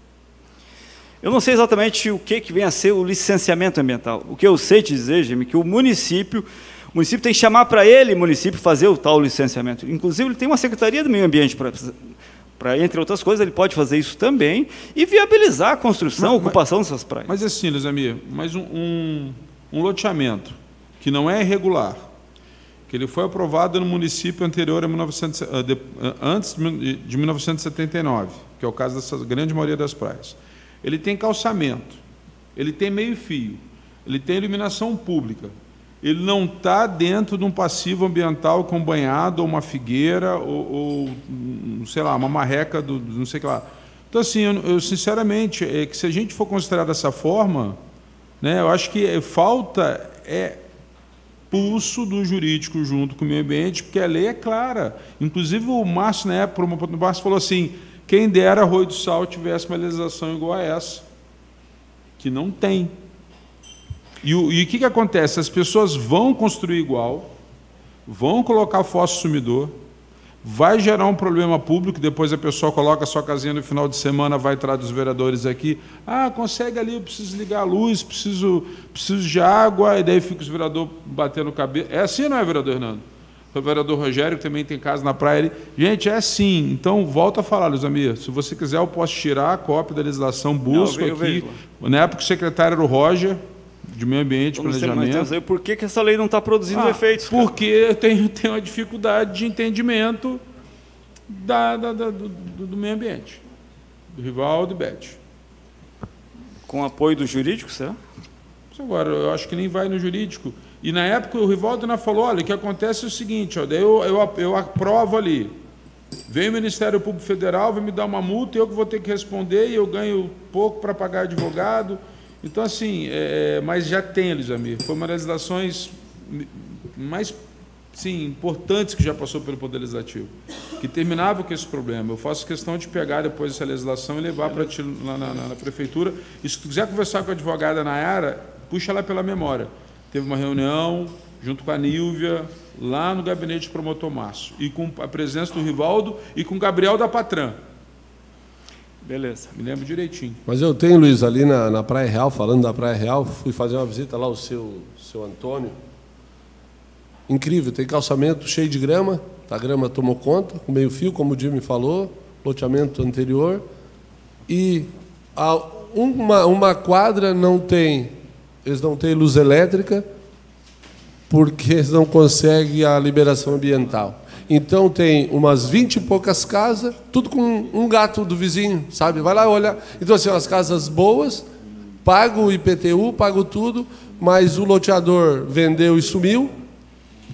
Eu não sei exatamente o que vem a ser o licenciamento ambiental. O que eu sei te dizer, Jaime, que o município tem que chamar para ele, município, fazer o tal licenciamento. Inclusive, ele tem uma Secretaria do Meio Ambiente para, entre outras coisas, ele pode fazer isso também e viabilizar a construção, a ocupação dessas praias.
Mas assim, Luiz Amir, mas um loteamento que não é irregular, que ele foi aprovado no município anterior a antes de 1979, que é o caso dessa grande maioria das praias. Ele tem calçamento, ele tem meio-fio, ele tem iluminação pública, ele não está dentro de um passivo ambiental com banhado, ou uma figueira, ou sei lá, uma marreca do não sei o que lá. Então, assim, eu sinceramente, que se a gente for considerar dessa forma, né, eu acho que falta pulso do jurídico junto com o meio ambiente, porque a lei é clara. Inclusive, o Márcio, na época, o Márcio falou assim, quem dera Arroio do Sal tivesse uma legislação igual a essa, que não tem. E o que acontece? As pessoas vão construir igual, vão colocar fosso sumidor, vai gerar um problema público, depois a pessoa coloca a sua casinha no final de semana, vai atrás dos vereadores aqui, consegue ali, eu preciso ligar a luz, preciso de água, e daí fica os vereadores batendo cabeça. É assim, não é, vereador Hernando? O vereador Rogério, que também tem casa na praia ali. Gente, é assim. Então, volto a falar, Luiz Amir, se você quiser, eu posso tirar a cópia da legislação, busco aqui. Na época, o secretário era o Roger, de Meio Ambiente, Planejamento.
Mas por que essa lei não está produzindo efeitos? Cara?
Porque tem uma dificuldade de entendimento do meio ambiente, do Rivaldo e Beth.
Com apoio do jurídico, será?
Agora, eu acho que nem vai no jurídico. E na época o Rivaldo ainda falou, olha, o que acontece é o seguinte, daí eu aprovo ali, vem o Ministério Público Federal, vai me dar uma multa, eu que vou ter que responder, e eu ganho pouco para pagar advogado. Então, assim, mas já tem, Luiz Amir, foi uma das legislações mais importantes que já passou pelo Poder Legislativo, que terminava com esse problema. Eu faço questão de pegar depois essa legislação e levar para ti lá na Prefeitura. E se tu quiser conversar com a advogada Nayara, puxa ela pela memória. Teve uma reunião junto com a Nílvia, lá no gabinete do promotor Márcio, e com a presença do Rivaldo e com o Gabriel da Patran.
Beleza.
Me lembro direitinho.
Mas eu tenho, Luiz, ali na Praia Real, falando da Praia Real, fui fazer uma visita lá ao seu Antônio. Incrível, tem calçamento cheio de grama, a grama tomou conta, com meio fio, como o Jimmy falou, loteamento anterior, e uma quadra eles não têm luz elétrica, porque eles não conseguem a liberação ambiental. Então, tem umas 20 e poucas casas, tudo com um gato do vizinho, sabe? Vai lá olhar. Então, assim, umas casas boas, pago o IPTU, pago tudo, mas o loteador vendeu e sumiu,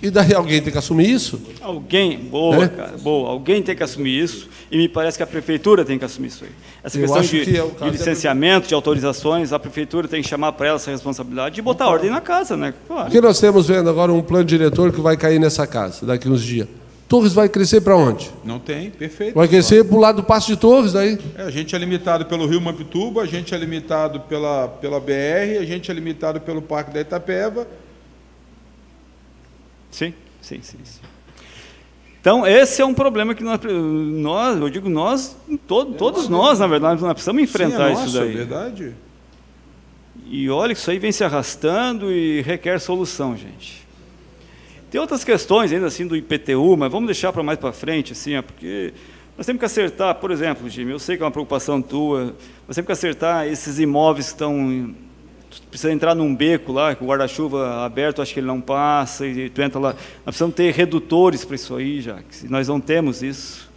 e daí alguém tem que assumir isso?
Cara, boa. Alguém tem que assumir isso, e me parece que a Prefeitura tem que assumir isso aí. Essa questão de licenciamento, de autorizações, a Prefeitura tem que chamar para ela essa responsabilidade e botar ordem na casa, né? Claro.
Porque nós temos vendo agora um plano diretor que vai cair nessa casa, daqui uns dias. Torres vai crescer para onde?
Não tem, perfeito.
Vai crescer para o lado do Passo de Torres, daí?
A gente é limitado pelo Rio Mampituba, a gente é limitado pela BR, a gente é limitado pelo Parque da Itapeva.
Sim. Então, esse é um problema que eu digo nós, todos nós, na verdade, nós precisamos enfrentar isso daí.
É verdade.
E olha que isso aí vem se arrastando e requer solução, gente. Tem outras questões ainda assim do IPTU, mas vamos deixar para mais para frente, assim, porque nós temos que acertar, por exemplo, Jimmy, eu sei que é uma preocupação tua, nós temos que acertar esses imóveis que estão... Precisa entrar num beco lá, com o guarda-chuva aberto, acho que ele não passa, e tu entra lá. Nós precisamos ter redutores para isso aí, já, que nós não temos isso.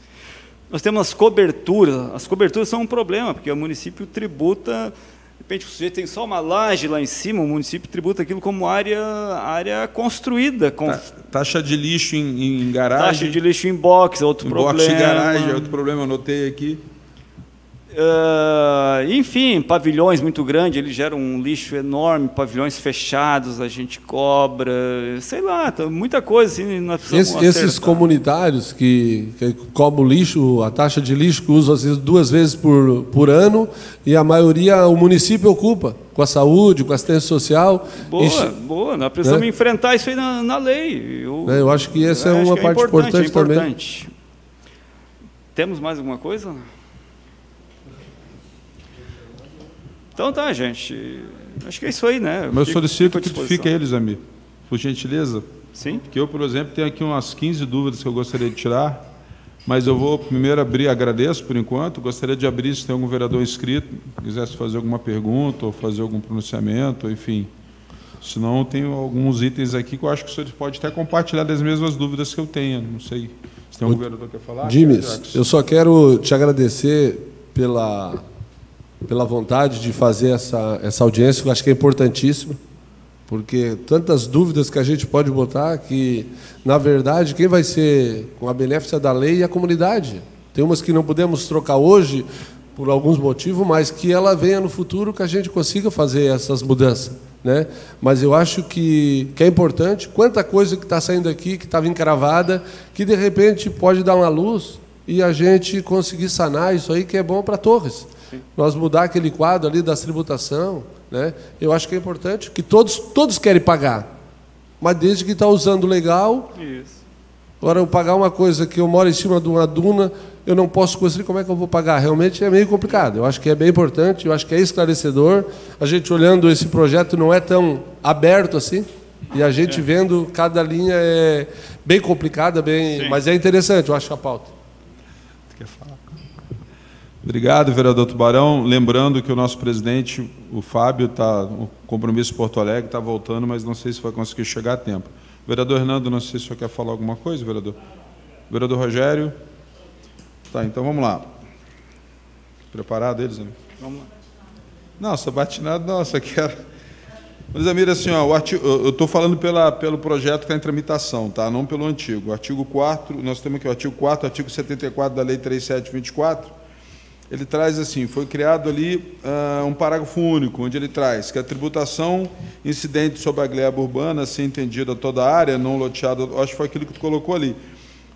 Nós temos as coberturas são um problema, porque o município tributa, de repente o sujeito tem só uma laje lá em cima, o município tributa aquilo como área construída.
Taxa de lixo em garagem.
Taxa de lixo em box é outro problema.
Box de garagem é outro problema, eu anotei aqui.
Enfim, pavilhões muito grandes, eles geram um lixo enorme, pavilhões fechados, a gente cobra, sei lá, muita coisa assim, nós precisamos
esses comunitários que cobram lixo, a taxa de lixo que usam às vezes 2 vezes por ano, e a maioria o município ocupa, com a saúde, com a assistência social.
Boa, nós precisamos enfrentar isso aí na lei.
Eu acho que essa é uma parte importante também.
Temos mais alguma coisa? Então tá, gente. Acho que é isso aí, né?
Eu solicito que tu fique aí, Elizamir, por gentileza.
Sim.
Porque eu, por exemplo, tenho aqui umas 15 dúvidas que eu gostaria de tirar, mas eu vou primeiro abrir, agradeço por enquanto, gostaria de abrir se tem algum vereador inscrito, quisesse fazer alguma pergunta ou fazer algum pronunciamento, enfim. Senão eu tenho alguns itens aqui que eu acho que o senhor pode até compartilhar das mesmas dúvidas que eu tenho, não sei. Se tem algum vereador que quer falar?
Dimes, eu só quero te agradecer pela vontade de fazer essa audiência, que eu acho que é importantíssima, porque tantas dúvidas que a gente pode botar que, na verdade, quem vai ser com a benéfica da lei é a comunidade. Tem umas que não podemos trocar hoje, por alguns motivos, mas que ela venha no futuro, que a gente consiga fazer essas mudanças, né? Mas eu acho que é importante, quanta coisa que está saindo aqui, que estava encravada, que, de repente, pode dar uma luz e a gente conseguir sanar isso aí, que é bom para Torres. Nós mudar aquele quadro ali da tributação, né? Eu acho que é importante, que todos querem pagar, mas desde que está usando legal.
Isso.
Agora, eu pagar uma coisa que eu moro em cima de uma duna, eu não posso construir, como é que eu vou pagar? Realmente é meio complicado. Eu acho que é bem importante, eu acho que é esclarecedor. A gente olhando esse projeto não é tão aberto assim, e a gente vendo cada linha é bem complicada, mas é interessante, eu acho, a pauta.
Você quer falar? Obrigado, vereador Tubarão. Lembrando que o nosso presidente, o Fábio, está no compromisso em Porto Alegre, está voltando, mas não sei se vai conseguir chegar a tempo. Vereador Hernando, não sei se o senhor quer falar alguma coisa, vereador. Vereador Rogério. Tá, então vamos lá. Preparado eles, amigo?
Vamos lá.
Não, só bate nada, não, só quero... Mas, Amir, assim, ó, eu estou falando pelo projeto que está em tramitação, tá? Não pelo antigo. O artigo 4º, nós temos aqui o artigo 4º, artigo 74 da Lei 3724, ele traz assim, foi criado ali um parágrafo único, onde ele traz que a tributação incidente sobre a gleba urbana, se entendida toda a área, não loteada, acho que foi aquilo que tu colocou ali,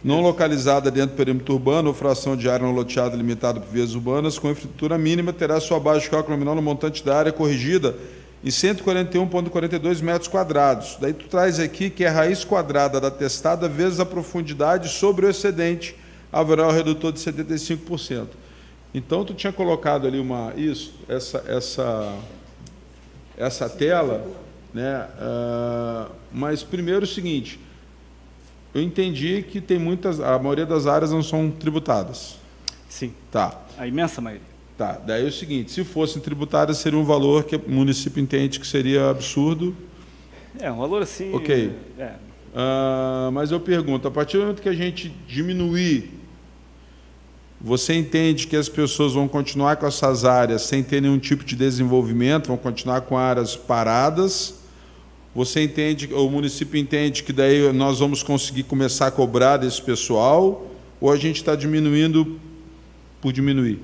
não localizada dentro do perímetro urbano ou fração de área não loteada limitada por vias urbanas, com infraestrutura mínima, terá sua base de cálculo nominal no montante da área corrigida em 141,42 metros quadrados. Daí tu traz aqui que é a raiz quadrada da testada vezes a profundidade sobre o excedente, haverá o redutor de 75%. Então, tu tinha colocado ali essa tela, né? Mas primeiro o seguinte, eu entendi que tem a maioria das áreas não são tributadas.
Sim.
Tá.
A imensa maioria.
Tá. Daí é o seguinte, se fossem tributadas, seria um valor que o município entende que seria absurdo.
É, um valor assim...
Ok. Mas eu pergunto, a partir do momento que a gente diminuir, você entende que as pessoas vão continuar com essas áreas sem ter nenhum tipo de desenvolvimento, vão continuar com áreas paradas? Você entende, o município entende que daí nós vamos conseguir começar a cobrar desse pessoal? Ou a gente está diminuindo por diminuir?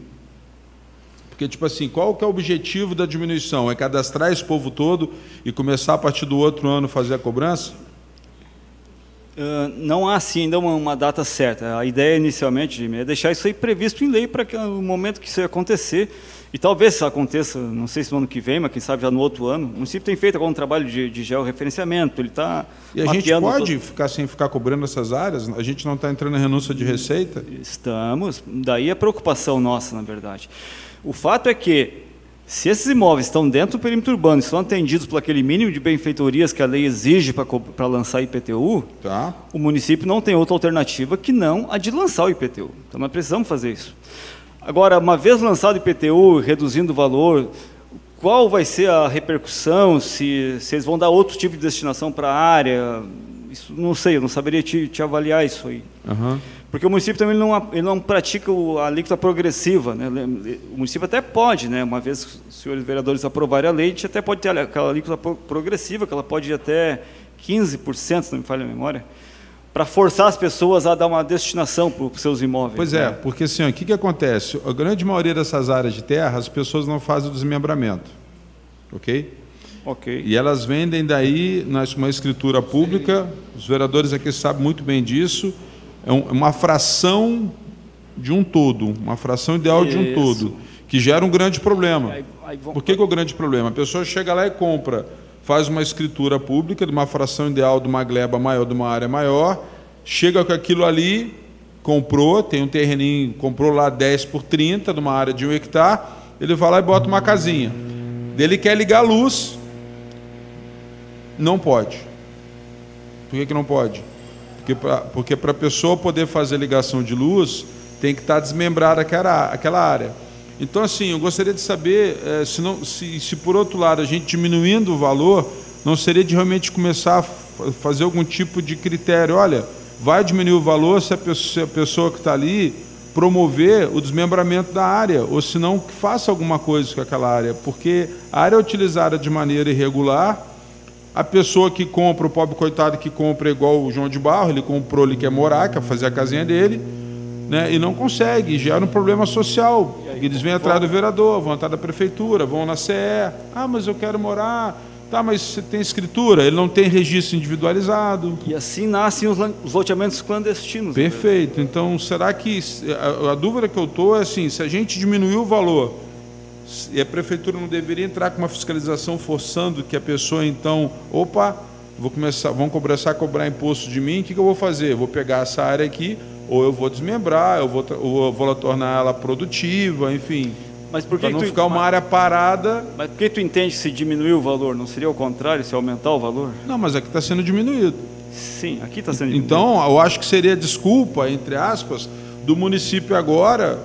Porque, tipo assim, qual que é o objetivo da diminuição? É cadastrar esse povo todo e começar a partir do outro ano fazer a cobrança?
Não há, assim, ainda uma data certa. A ideia, inicialmente, é deixar isso aí previsto em lei para que no momento que isso acontecer, e talvez isso aconteça, não sei se no ano que vem, mas quem sabe já no outro ano, o município tem feito algum trabalho de georreferenciamento, ele está
E a gente pode ficar sem ficar cobrando essas áreas? A gente não está entrando em renúncia de receita?
Estamos. Daí a preocupação nossa, na verdade. O fato é que, se esses imóveis estão dentro do perímetro urbano e são atendidos por aquele mínimo de benfeitorias que a lei exige para lançar IPTU,
Tá.
o município não tem outra alternativa que não a de lançar o IPTU. Então, nós precisamos fazer isso. Agora, uma vez lançado o IPTU, reduzindo o valor, qual vai ser a repercussão, se eles vão dar outro tipo de destinação para a área? Isso não sei, eu não saberia te avaliar isso aí.
Uhum.
Porque o município também ele não pratica a alíquota progressiva, né? O município até pode, né? Uma vez que os senhores vereadores aprovarem a lei, a gente até pode ter aquela alíquota progressiva, que ela pode ir até 15%, se não me falha a memória, para forçar as pessoas a dar uma destinação para os seus imóveis.
Pois
né?
é, porque assim, o que acontece? A grande maioria dessas áreas de terra, as pessoas não fazem o desmembramento, ok?
Ok.
E elas vendem daí uma escritura pública, os vereadores aqui sabem muito bem disso, é uma fração de um todo, uma fração ideal de um todo, que gera um grande problema. Por que é o grande problema? A pessoa chega lá e compra, faz uma escritura pública de uma fração ideal de uma gleba maior, de uma área maior, chega com aquilo ali, comprou, tem um terreninho, comprou lá 10 por 30, de uma área de 1 hectare, ele vai lá e bota uma casinha. Ele quer ligar a luz, não pode. Por que não pode? Porque para a pessoa poder fazer ligação de luz, tem que estar desmembrada aquela área. Então, assim, eu gostaria de saber se por outro lado a gente diminuindo o valor, não seria de realmente começar a fazer algum tipo de critério. Olha, vai diminuir o valor se a pessoa que está ali promover o desmembramento da área, ou se não, que faça alguma coisa com aquela área, porque a área é utilizada de maneira irregular. A pessoa que compra, o pobre coitado que compra é igual o João de Barro, ele comprou, ele quer morar, quer fazer a casinha dele, né, e não consegue, gera um problema social. Eles vêm atrás do vereador, vão atrás da prefeitura, vão na CE. Ah, mas eu quero morar. Tá, mas você tem escritura, ele não tem registro individualizado.
E assim nascem os loteamentos clandestinos.
Perfeito. Né? Então, será que... A dúvida que eu estou é assim, se a gente diminuir o valor, e a prefeitura não deveria entrar com uma fiscalização forçando que a pessoa, então, opa, vão começar a cobrar imposto de mim, o que eu vou fazer? Eu vou pegar essa área aqui, ou eu vou desmembrar, eu vou tornar ela produtiva, enfim.
Mas por que
não ficar uma área parada.
Mas por que tu entende se diminuir o valor? Não seria o contrário, se aumentar o valor?
Não, mas aqui está sendo diminuído.
Sim, aqui está sendo diminuído.
Então, eu acho que seria desculpa, entre aspas, do município agora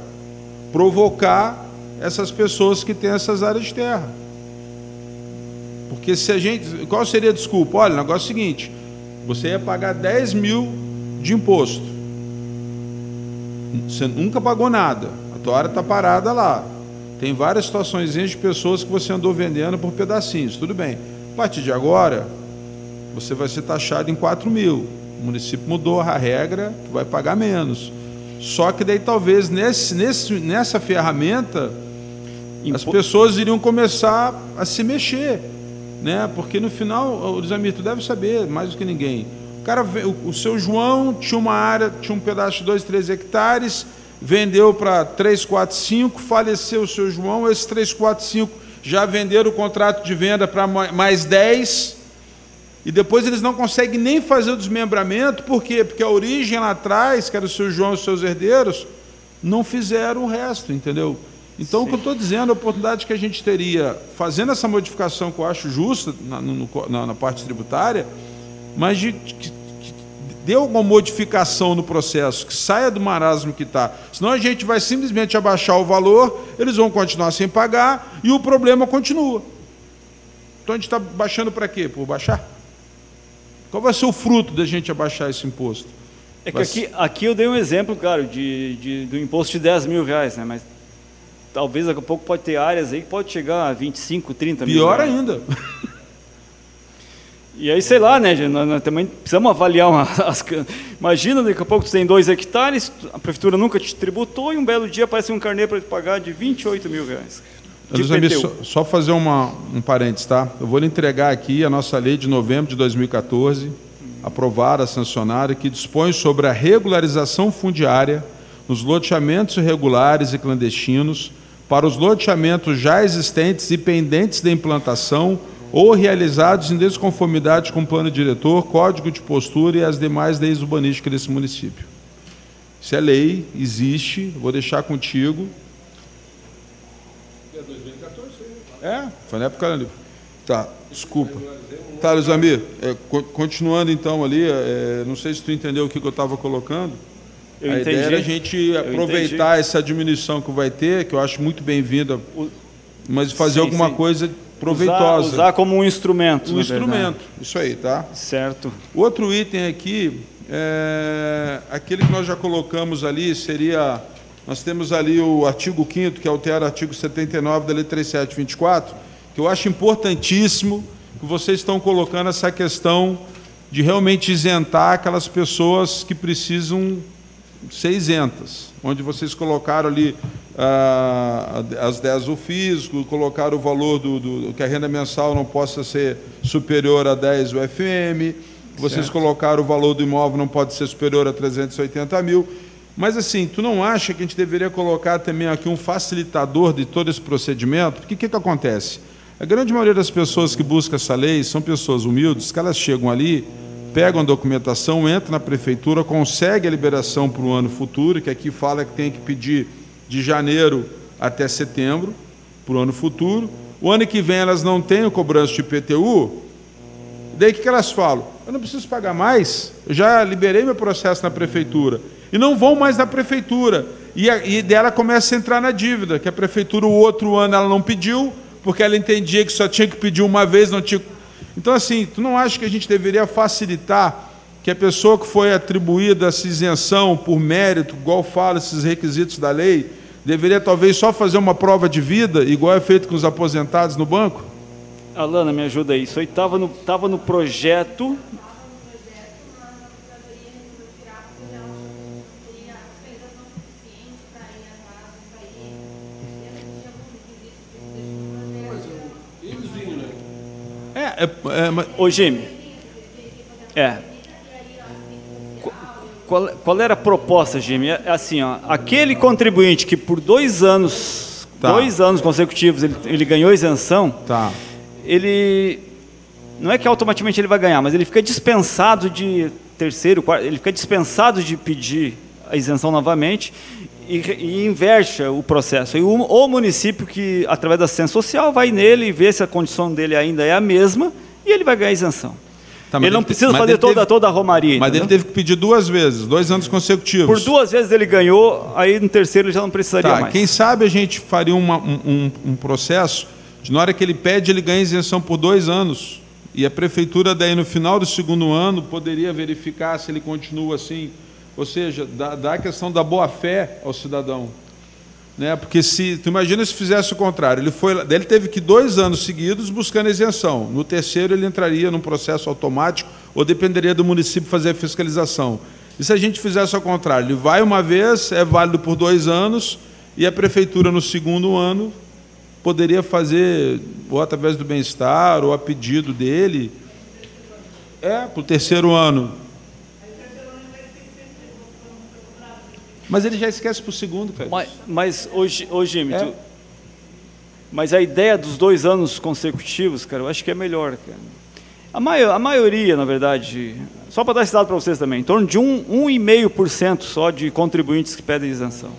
provocar essas pessoas que têm essas áreas de terra. Porque se a gente... Qual seria a desculpa? Olha, o negócio é o seguinte, você ia pagar 10 mil de imposto. Você nunca pagou nada. A tua área está parada lá. Tem várias situações de pessoas que você andou vendendo por pedacinhos. Tudo bem. A partir de agora, você vai ser taxado em 4 mil. O município mudou a regra, tu vai pagar menos. Só que daí talvez nessa ferramenta as pessoas iriam começar a se mexer, né? Porque no final, o Zamir, tu deve saber mais do que ninguém. O cara, o seu João tinha uma área, tinha um pedaço de 2, 3 hectares, vendeu para 3, 4, 5, faleceu o seu João, esses 3, 4, 5 já venderam o contrato de venda para mais 10, e depois eles não conseguem nem fazer o desmembramento. Por quê? Porque a origem lá atrás, que era o seu João e os seus herdeiros, não fizeram o resto, entendeu? Então, sim, o que eu estou dizendo, a oportunidade que a gente teria, fazendo essa modificação que eu acho justa na parte tributária, mas de dê alguma modificação no processo, que saia do marasmo que está. Senão a gente vai simplesmente abaixar o valor, eles vão continuar sem pagar e o problema continua. Então a gente está baixando para quê? Por baixar? Qual vai ser o fruto da gente abaixar esse imposto?
É que aqui eu dei um exemplo, claro, do imposto de 10 mil reais, né? Mas talvez daqui a pouco pode ter áreas aí que pode chegar a 25, 30 mil.
Pior ainda.
E aí, sei lá, né, nós também precisamos avaliar Imagina, daqui a pouco tu tem 2 hectares, a prefeitura nunca te tributou e um belo dia aparece um carnê para te pagar de 28 mil reais.
Só fazer um parênteses, tá? Eu vou lhe entregar aqui a nossa lei de novembro de 2014, aprovada, sancionada, que dispõe sobre a regularização fundiária nos loteamentos irregulares e clandestinos para os loteamentos já existentes e pendentes de implantação ou realizados em desconformidade com o plano diretor, código de postura e as demais leis urbanísticas desse município. Isso é lei, existe, vou deixar contigo.
É 2014?
Foi na época ali. Tá, desculpa. Tá, Luiz Amir, continuando então ali, não sei se tu entendeu o que eu estava colocando.
Eu
a
entendi.
ideia era a gente aproveitar essa diminuição que vai ter, que eu acho muito bem-vinda, mas fazer alguma coisa proveitosa.
Usar como um instrumento.
Um instrumento, isso aí, tá?
Certo.
Outro item aqui, aquele que nós já colocamos ali, seria... Nós temos ali o artigo 5º, que altera o artigo 79 da Lei 3724, que eu acho importantíssimo que vocês estão colocando essa questão de realmente isentar aquelas pessoas que precisam ser isentas, onde vocês colocaram ali as 10 do físico, colocaram o valor que a renda mensal não possa ser superior a 10 UFM, vocês colocaram o valor do imóvel não pode ser superior a 380 mil, mas assim, tu não acha que a gente deveria colocar também aqui um facilitador de todo esse procedimento? Porque o que acontece? A grande maioria das pessoas que buscam essa lei são pessoas humildes, que elas chegam ali, pegam a documentação, entram na prefeitura, conseguem a liberação para o ano futuro, que aqui fala que tem que pedir de janeiro até setembro, para o ano futuro. O ano que vem elas não têm o cobrança de IPTU, daí o que elas falam? Eu não preciso pagar mais, eu já liberei meu processo na prefeitura. E não vão mais na prefeitura. E dela começa a entrar na dívida, que a prefeitura o outro ano ela não pediu, porque ela entendia que só tinha que pedir uma vez, não tinha... Então, assim, tu não acha que a gente deveria facilitar que a pessoa que foi atribuída essa isenção por mérito, igual fala esses requisitos da lei, deveria talvez só fazer uma prova de vida, igual é feito com os aposentados no banco?
Alana, me ajuda aí. Isso aí estava no projeto...
Ô, Jimmy,
qual era a proposta, Jimmy? É assim, ó, aquele contribuinte que por 2 anos, 2 anos consecutivos, ele ganhou isenção, ele não é que automaticamente ele vai ganhar, mas ele fica dispensado de ele fica dispensado de pedir a isenção novamente e inverte o processo. E o município que, através da assistência social, vai nele e vê se a condição dele ainda é a mesma e ele vai ganhar isenção. Ele não precisa fazer toda a romaria.
Mas ele teve que pedir 2 vezes, 2 anos consecutivos.
Por 2 vezes ele ganhou, aí no terceiro ele já não precisaria mais.
Quem sabe a gente faria um processo de, na hora que ele pede, ele ganha isenção por 2 anos. E a prefeitura, daí no final do 2º ano, poderia verificar se ele continua assim. Ou seja, dá a questão da boa-fé ao cidadão. Né? Porque tu imagina se fizesse o contrário. Ele teve que 2 anos seguidos buscando isenção. No terceiro ele entraria num processo automático ou dependeria do município fazer a fiscalização. E se a gente fizesse ao contrário? Ele vai uma vez, é válido por 2 anos, e a prefeitura no 2º ano poderia fazer, ou através do bem-estar, ou a pedido dele, para o 3º ano. Mas ele já esquece para o 2º, cara.
Mas hoje, Jimmy, mas a ideia dos 2 anos consecutivos, cara, eu acho que é melhor, cara. A maioria, na verdade, só para dar esse dado para vocês também, em torno de 1,5% só de contribuintes que pedem isenção.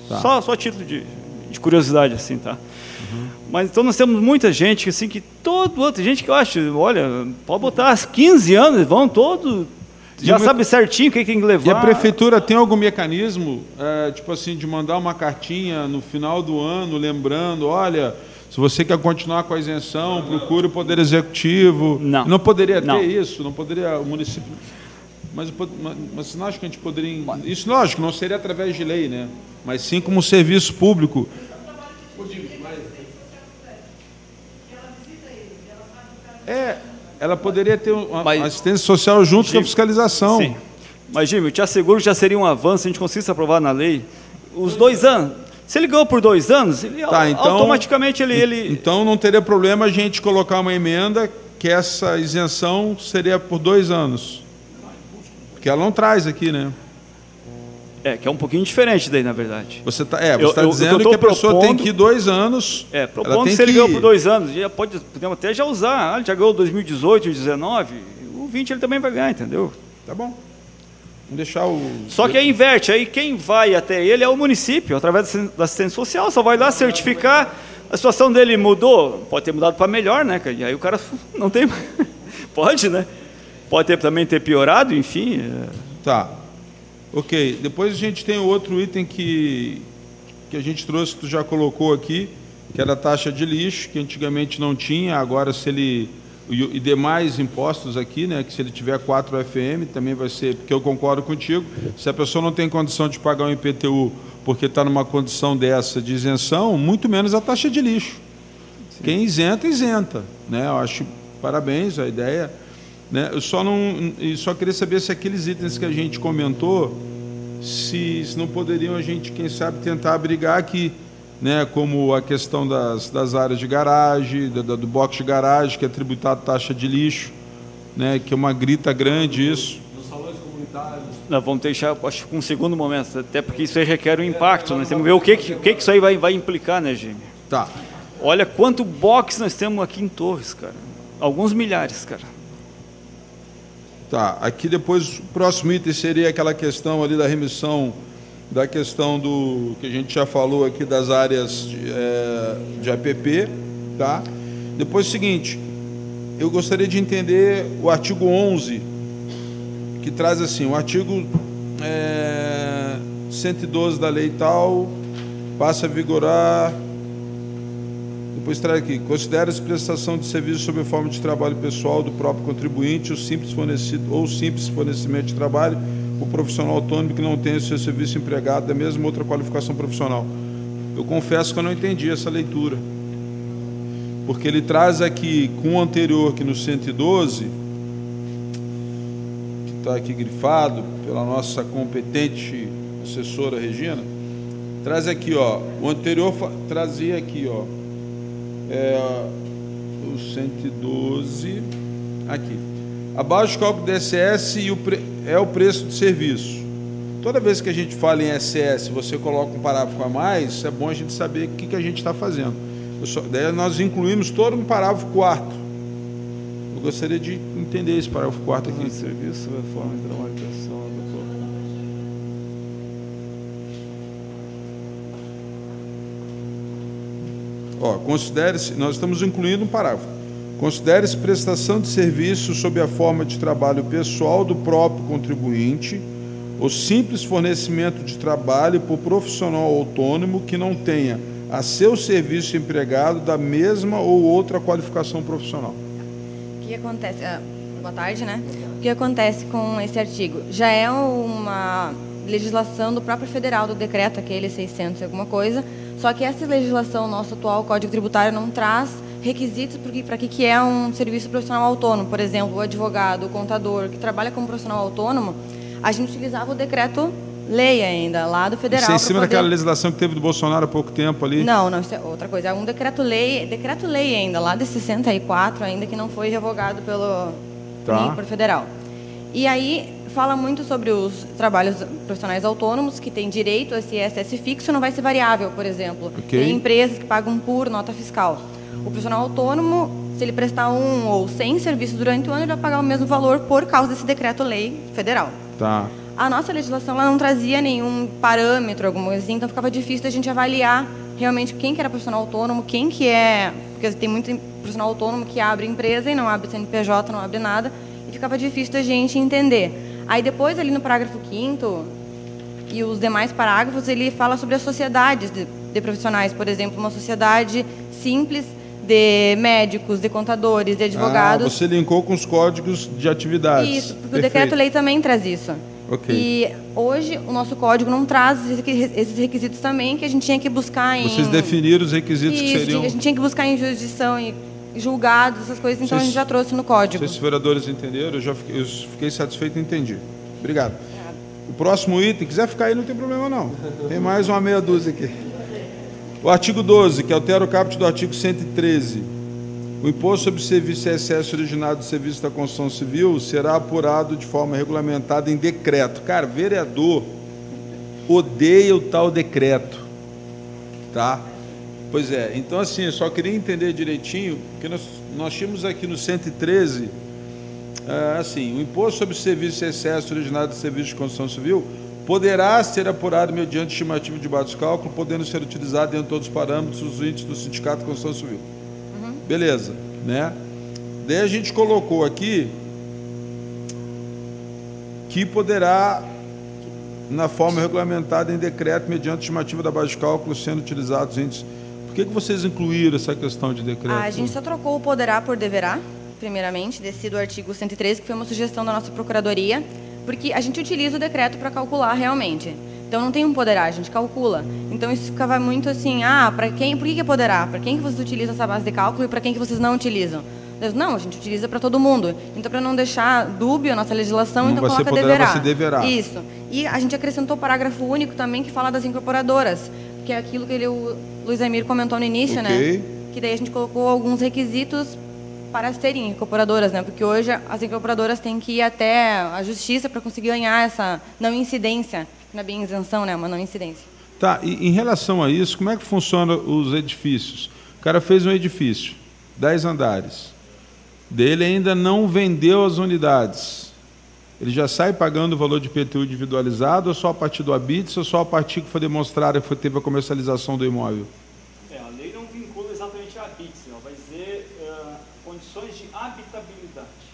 Só a título de curiosidade, assim, tá? Mas então nós temos muita gente assim, que gente que eu acho, olha, pode botar 15 anos, vão todos... Já sabe certinho o que tem que levar.
E a prefeitura tem algum mecanismo, tipo assim, de mandar uma cartinha no final do ano, lembrando, olha, se você quer continuar com a isenção, procure o Poder Executivo. Não poderia ter isso, não poderia o município... Mas você não acha que a gente poderia... Isso, lógico, não seria através de lei, né? Mas sim como um serviço público. Ela poderia ter uma assistência social junto com a fiscalização.
Sim. Mas, Jimmy, eu te asseguro que já seria um avanço se a gente conseguisse aprovar na lei os 2 anos. Se ele ganhou por 2 anos, automaticamente ele...
Então não teria problema a gente colocar uma emenda que essa isenção seria por 2 anos. porque ela não traz aqui, né?
Que é um pouquinho diferente daí, na verdade.
Você está dizendo que a pessoa tem que ir 2 anos...
propondo se ele ganhou por 2 anos, podemos até já usar, ele já ganhou 2018, 2019, o 20 ele também vai ganhar, entendeu?
Tá bom. Vamos deixar o...
Só que aí inverte, aí quem vai até ele é o município, através da assistência social, só vai lá certificar, a situação dele mudou, pode ter mudado para melhor, né? E aí o cara não tem... Pode, né? Pode também ter piorado, enfim.
Tá. Ok. Depois a gente tem outro item que a gente trouxe, tu já colocou aqui, que era a taxa de lixo, que antigamente não tinha, agora se ele... E demais impostos aqui, né, que se ele tiver 4 FM, também vai ser, porque eu concordo contigo, se a pessoa não tem condição de pagar um IPTU porque está numa condição dessa de isenção, muito menos a taxa de lixo. Sim. Quem isenta, isenta. Né? Eu acho, parabéns, a ideia. Né? Eu só queria saber se aqueles itens que a gente comentou, se não poderiam a gente, quem sabe, tentar abrigar aqui, né, como a questão das áreas de garagem, do box de garagem, que é tributado taxa de lixo, né, que é uma grita grande isso.
Nos salões comunitários.
Nós vamos deixar, acho que um segundo momento, até porque isso aí requer um impacto, nós temos que ver o que isso aí vai implicar, né, Gêmeo?
Tá.
Olha quanto box nós temos aqui em Torres, cara. Alguns milhares, cara.
Tá, aqui depois o próximo item seria aquela questão ali da remissão, da questão do que a gente já falou aqui das áreas de APP, tá? Depois o seguinte, eu gostaria de entender o artigo 11, que traz assim, o artigo 112 da lei tal, passa a vigorar, depois traz aqui, considera-se prestação de serviço sob a forma de trabalho pessoal do próprio contribuinte ou simples fornecimento de trabalho o profissional autônomo que não tenha o seu serviço empregado da mesma outra qualificação profissional. Eu confesso que eu não entendi essa leitura, porque ele traz aqui, com o anterior, que no 112, que está aqui grifado pela nossa competente assessora Regina, traz aqui, ó, o anterior trazia aqui, ó, o 112, aqui. Abaixo do cálculo do ISS é o preço do serviço. Toda vez que a gente fala em ISS, você coloca um parágrafo a mais, é bom a gente saber o que a gente está fazendo. Daí nós incluímos todo um parágrafo 4º. Eu gostaria de entender esse parágrafo 4º aqui.
Serviço, reforma de trabalho pessoal.
Considere-se, nós estamos incluindo um parágrafo. Considere-se prestação de serviço sob a forma de trabalho pessoal do próprio contribuinte ou simples fornecimento de trabalho por profissional autônomo que não tenha a seu serviço empregado da mesma ou outra qualificação profissional.
O que acontece? Boa tarde, né? O que acontece com esse artigo? Já é uma legislação do próprio federal, do decreto, aquele 600 alguma coisa, só que essa legislação, nosso atual Código Tributário, não traz requisitos para que é um serviço profissional autônomo. Por exemplo, o advogado, o contador, que trabalha como profissional autônomo, a gente utilizava o decreto-lei ainda, lá do federal.
Isso é em cima daquela legislação que teve do Bolsonaro há pouco tempo ali?
Não, isso é outra coisa. É um decreto-lei ainda, lá de 64, ainda que não foi revogado por federal. E aí fala muito sobre os trabalhos profissionais autônomos, que têm direito a esse ISS fixo, não vai ser variável, por exemplo.
Okay.
Tem empresas que pagam por nota fiscal. O profissional autônomo, se ele prestar 1 ou 100 serviços durante o ano, ele vai pagar o mesmo valor por causa desse decreto-lei federal.
Tá.
A nossa legislação ela não trazia nenhum parâmetro, alguma coisa assim, então ficava difícil da gente avaliar realmente quem que era profissional autônomo, quem que é... Porque tem muito profissional autônomo que abre empresa e não abre CNPJ, não abre nada, e ficava difícil da gente entender. Aí depois, ali no parágrafo 5º, e os demais parágrafos, ele fala sobre as sociedades de profissionais, por exemplo, uma sociedade simples de médicos, de contadores, de advogados.
Você linkou com os códigos de atividades.
Isso, porque o decreto-lei também traz isso.
Okay.
E hoje o nosso código não traz esses requisitos também, que a gente tinha que buscar em...
Vocês definiram os requisitos que seriam...
a gente tinha que buscar em jurisdição e julgados, essas coisas, então a gente já trouxe no código.
Se os vereadores entenderam, eu fiquei satisfeito e entendi. Obrigado. O próximo item, quiser ficar aí, não tem problema não. Tem mais uma meia dúzia aqui. O artigo 12, que altera o caput do artigo 113. O imposto sobre serviço e excesso originado do serviço da construção civil será apurado de forma regulamentada em decreto. Cara, vereador odeia o tal decreto, tá? Pois é, então assim, eu só queria entender direitinho, porque nós tínhamos aqui no 113, assim, o imposto sobre serviço e excesso originado do serviço de construção civil poderá ser apurado mediante estimativa de base de cálculo, podendo ser utilizado dentro de todos os parâmetros dos índices do Sindicato de Construção Civil. Beleza, né? Daí a gente colocou aqui que poderá, na forma regulamentada em decreto, mediante estimativa da base de cálculo, sendo utilizados índices. Por que vocês incluíram essa questão de decreto?
A gente só trocou o poderá por deverá, primeiramente, desse do artigo 113, que foi uma sugestão da nossa Procuradoria, porque a gente utiliza o decreto para calcular realmente. Então, não tem um poderá, a gente calcula. Então, isso ficava muito assim, para quem, por que é poderá? Para quem que vocês utilizam essa base de cálculo e para quem que vocês não utilizam? Não, a gente utiliza para todo mundo. Então, para não deixar dúbio a nossa legislação,
não
então
vai
coloca
ser poderá,
deverá.
vai ser deverá.
Isso. E a gente acrescentou o parágrafo único também, que fala das incorporadoras, que é aquilo que o Luiz Amir comentou no início,
okay,
né? Que daí a gente colocou alguns requisitos para serem incorporadoras, né? Porque hoje as incorporadoras têm que ir até a justiça para conseguir ganhar essa não incidência, não é bem isenção, né? Uma não incidência.
Tá, e em relação a isso, como é que funciona os edifícios? O cara fez um edifício, 10 andares, dele ainda não vendeu as unidades. Ele já sai pagando o valor de IPTU individualizado, ou só a partir do habite, ou só a partir que foi demonstrada que teve a comercialização do imóvel?
A lei não vincula exatamente a habite, ela vai dizer condições de habitabilidade.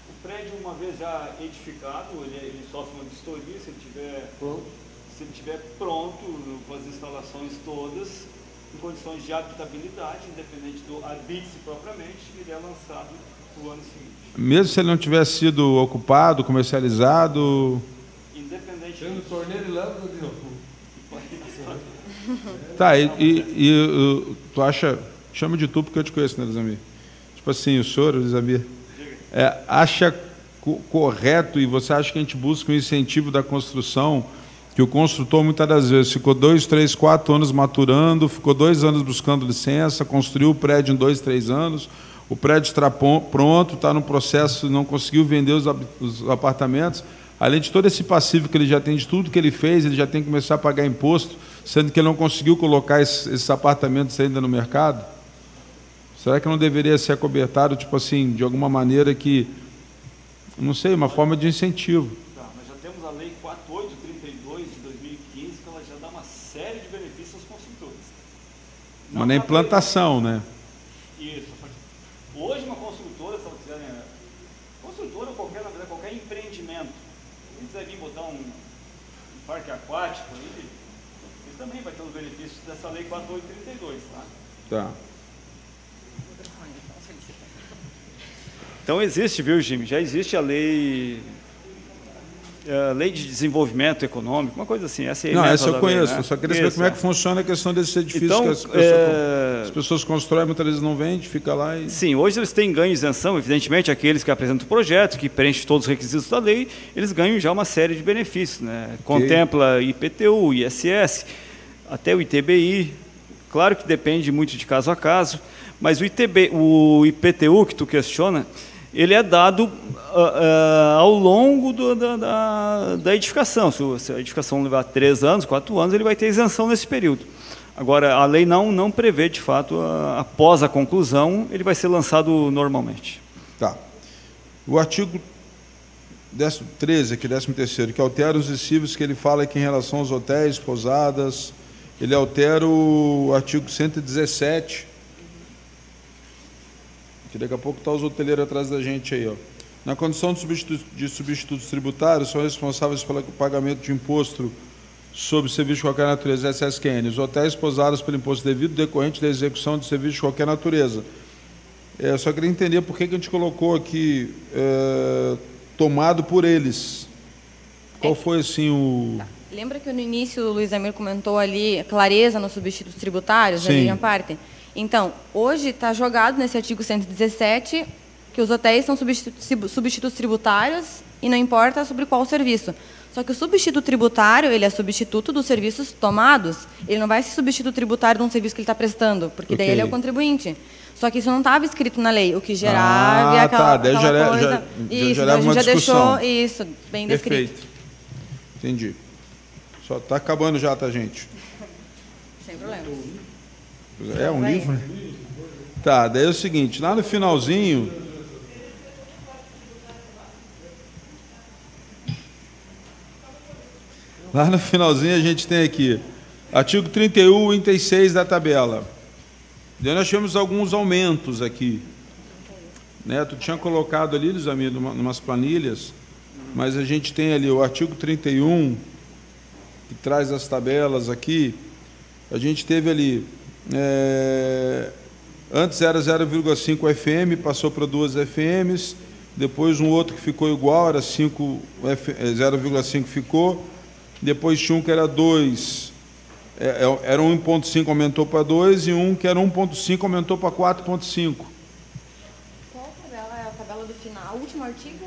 O prédio, uma vez já edificado, ele sofre uma vistoria, se ele estiver pronto, com as instalações todas, em condições de habitabilidade, independente do habite propriamente, ele é lançado no ano seguinte.
Mesmo se ele não tivesse sido ocupado, comercializado?
Independente.
Tendo torneiro e lâmpada de novo.
Tá, tu acha... Chama de tu porque eu te conheço, né, Luizamir? Tipo assim, o senhor, Luizamir, acha correto, e você acha que a gente busca um incentivo da construção, que o construtor muitas das vezes ficou 2, 3, 4 anos maturando, ficou 2 anos buscando licença, construiu o prédio em 2, 3 anos, o prédio está pronto, está no processo, não conseguiu vender os apartamentos, além de todo esse passivo que ele já tem de tudo que ele fez, ele já tem que começar a pagar imposto, sendo que ele não conseguiu colocar esses apartamentos ainda no mercado? Será que não deveria ser acobertado, tipo assim, de alguma maneira que, não sei, uma forma de incentivo?
Nós já temos a Lei 4832 de 2015, que ela já dá uma série de benefícios aos construtores.
Mas na implantação, né?
Isso. Hoje, uma construtora, se ela quiser, construtora ou qualquer empreendimento, se quiser vir botar um parque aquático, ele também vai ter os benefícios dessa Lei 4832, tá?
Tá.
Então existe, viu, Jimmy? Já existe a lei de desenvolvimento econômico, uma coisa assim.
Essa eu conheço, né? Eu só queria saber como é que funciona a questão desses edifícios, então, que as pessoas constroem, muitas vezes não vendem, fica lá e...
Sim, hoje eles têm ganho de isenção, evidentemente, aqueles que apresentam o projeto, que preenchem todos os requisitos da lei, eles ganham já uma série de benefícios, né? Contempla IPTU, ISS, até o ITBI, claro que depende muito de caso a caso, mas o IPTU que tu questiona, ele é dado ao longo da edificação. Se a edificação levar 3 anos, 4 anos, ele vai ter isenção nesse período. Agora, a lei não prevê, de fato, após a conclusão, ele vai ser lançado normalmente.
Tá. O artigo 13, aqui, 13º, que altera os incisos, que ele fala que em relação aos hotéis, pousadas, ele altera o artigo 117, que daqui a pouco está os hoteleiros atrás da gente aí, ó. Na condição de substitutos tributários, são responsáveis pelo pagamento de imposto sobre serviço de qualquer natureza, SSQN, os hotéis pousados pelo imposto devido decorrente da execução de serviço de qualquer natureza. Eu só queria entender por que a gente colocou aqui tomado por eles. Qual foi, assim, o...
Tá. Lembra que no início o Luiz Amir comentou ali clareza nos substitutos tributários,
sim,
ali na parte? Então, hoje está jogado nesse artigo 117 que os hotéis são substitutos tributários e não importa sobre qual serviço. Só que o substituto tributário, ele é substituto dos serviços tomados. Ele não vai ser substituto tributário de um serviço que ele está prestando, porque daí ele é o contribuinte. Só que isso não estava escrito na lei, o que gerava aquela
daí
coisa. Isso,
já leva
a gente
uma
já
discussão.
deixou isso bem descrito.
Perfeito. Entendi. Só está acabando já, tá, gente?
Sem problemas.
É um livro, né? Tá, daí é o seguinte, lá no finalzinho... Lá no finalzinho a gente tem aqui, artigo 31, 36 da tabela. Daí nós tivemos alguns aumentos aqui. Né? Tu tinha colocado ali, Luiz Amir, umas planilhas, mas a gente tem ali o artigo 31, que traz as tabelas aqui. A gente teve ali, antes era 0,5 FM, passou para 2 FMs, depois um outro que ficou igual, era 0,5 ficou, depois tinha um que era 2, era 1,5 aumentou para 2, e um que era 1,5 aumentou para 4,5.
Qual tabela? É a tabela do final? O último artigo?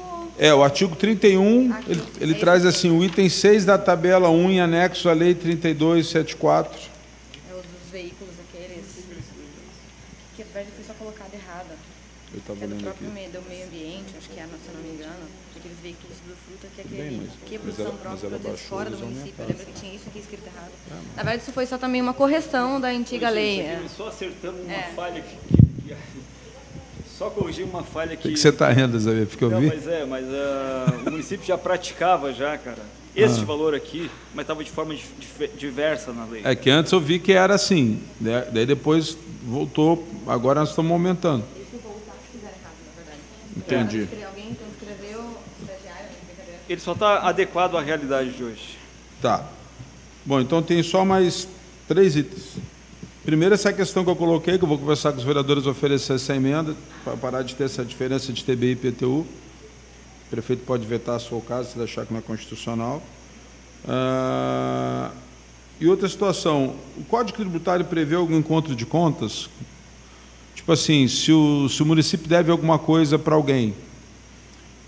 O artigo 31,
Aqui.
ele traz assim, o item 6 da tabela 1 em anexo à lei 3274.
É os dos veículos aqueles. Que na verdade foi só colocado errado.
Eu estava
Que é do
lendo
próprio
aqui.
do meio ambiente, acho que é, se eu não me engano. Aqueles veículos do fruta que é
Bem,
aquele
mas-
que é
mas
produção
ela
própria, produzido
baixou,
fora do
eles
município. Eu
aumentaram.
lembro que tinha isso aqui escrito errado. Na verdade, isso foi só também uma correção da antiga lei.
Só acertando uma
É.
falha só corrigir uma falha
O que você está rindo, Zé? Porque eu
Não,
vi.
mas o município já praticava cara, esse valor aqui, mas estava de forma diversa na lei.
É que antes eu vi que era assim, né? Daí depois voltou, agora nós estamos aumentando.
Isso voltar se fizer errado, na verdade.
Entendi.
Alguém então escreveu estagiário, brincadeira.
Ele só está adequado à realidade de hoje.
Tá. Bom, então tem só mais 3 itens. Primeiro, essa questão que eu coloquei, que eu vou conversar com os vereadores, oferecer essa emenda, para parar de ter essa diferença de TBI e IPTU. O prefeito pode vetar, se for o caso, se ele achar que não é constitucional. E outra situação, o Código Tributário prevê algum encontro de contas? Tipo assim, se o município deve alguma coisa para alguém,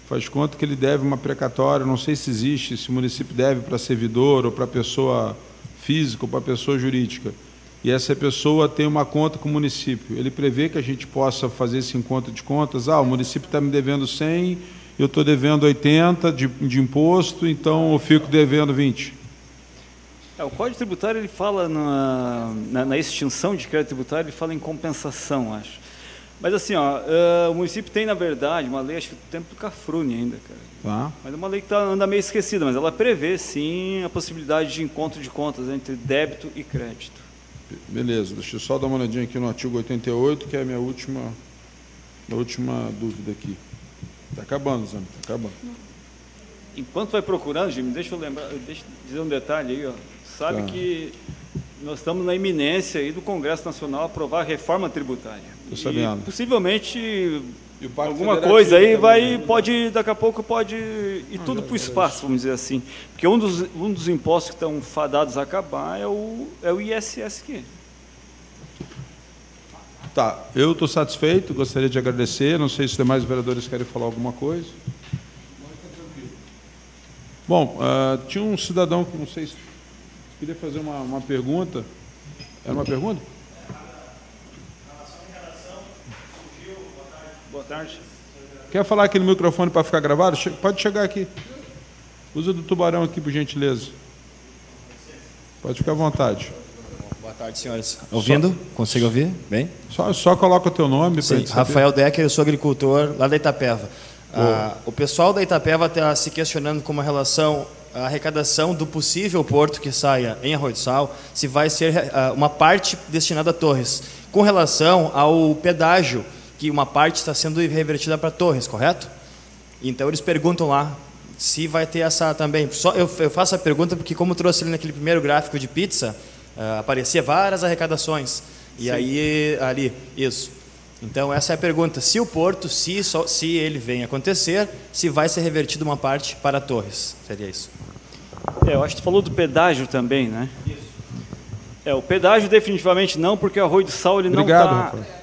faz conta que ele deve uma precatória, não sei se existe, se o município deve para servidor, ou para pessoa física, ou para pessoa jurídica, e essa pessoa tem uma conta com o município, ele prevê que a gente possa fazer esse encontro de contas, o município está me devendo 100, eu estou devendo 80 de imposto, então eu fico devendo 20.
O Código Tributário, ele fala na extinção de crédito tributário, ele fala em compensação, acho. Mas assim, o município tem, na verdade, uma lei, acho que do tempo do Cafrune ainda, cara.
Tá?
Mas é uma lei que anda meio esquecida, mas ela prevê, sim, a possibilidade de encontro de contas entre débito e crédito.
Beleza, deixa eu só dar uma olhadinha aqui no artigo 88, que é a minha última dúvida aqui. Está acabando, Zé, está acabando.
Enquanto vai procurando, Jimmy, deixa eu dizer um detalhe aí, Sabe que nós estamos na iminência aí do Congresso Nacional aprovar a reforma tributária.
Estou sabendo.
E possivelmente
E o Pacto
alguma
Federativo
coisa aí
também,
daqui a pouco pode ir tudo para o espaço, vamos dizer assim. Porque um dos impostos que estão fadados a acabar é o ISSQ.
Tá, eu estou satisfeito, gostaria de agradecer, não sei se os demais vereadores querem falar alguma coisa. Bom, tinha um cidadão que não sei se queria fazer uma pergunta. Era uma pergunta?
Boa tarde.
Quer falar aqui no microfone para ficar gravado? Pode chegar aqui. Usa do tubarão aqui, por gentileza. Pode ficar à vontade.
Boa tarde, senhores. Ouvindo? Consigo ouvir? Bem?
Só coloca o teu nome.
Sim, Rafael Decker, eu sou agricultor lá da Itapeva. O pessoal da Itapeva está se questionando com relação à arrecadação do possível porto que saia em Arroio do Sal, se vai ser uma parte destinada a Torres. Com relação ao pedágio, que uma parte está sendo revertida para Torres, correto? Então eles perguntam lá se vai ter essa também. Eu faço a pergunta porque, como trouxe ali naquele primeiro gráfico de pizza, aparecia várias arrecadações. E sim, aí, ali, isso. Então, essa é a pergunta. Se o porto, se ele vem acontecer, se vai ser revertido uma parte para Torres. Seria isso.
Eu acho que tu falou do pedágio também, né? Isso. O pedágio definitivamente não, porque o Arroio do Sal ele
Obrigado,
não está...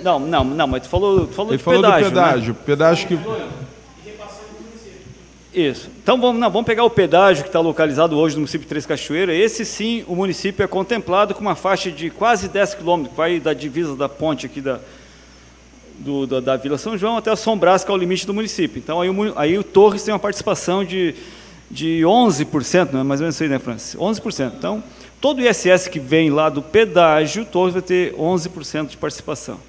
Não, mas tu falou
ele
de
falou
pedágio,
do pedágio.
né?
Pedágio que...
Isso. Então, vamos pegar o pedágio que está localizado hoje no município de Três Cachoeiras. Esse, sim, o município é contemplado com uma faixa de quase 10 quilômetros, que vai da divisa da ponte aqui da Vila São João até o São Brás, que é o limite do município. Então, aí o Torres tem uma participação de 11%, não é mais ou menos isso aí, né, Francis? 11%. Então, todo o ISS que vem lá do pedágio, o Torres vai ter 11% de participação.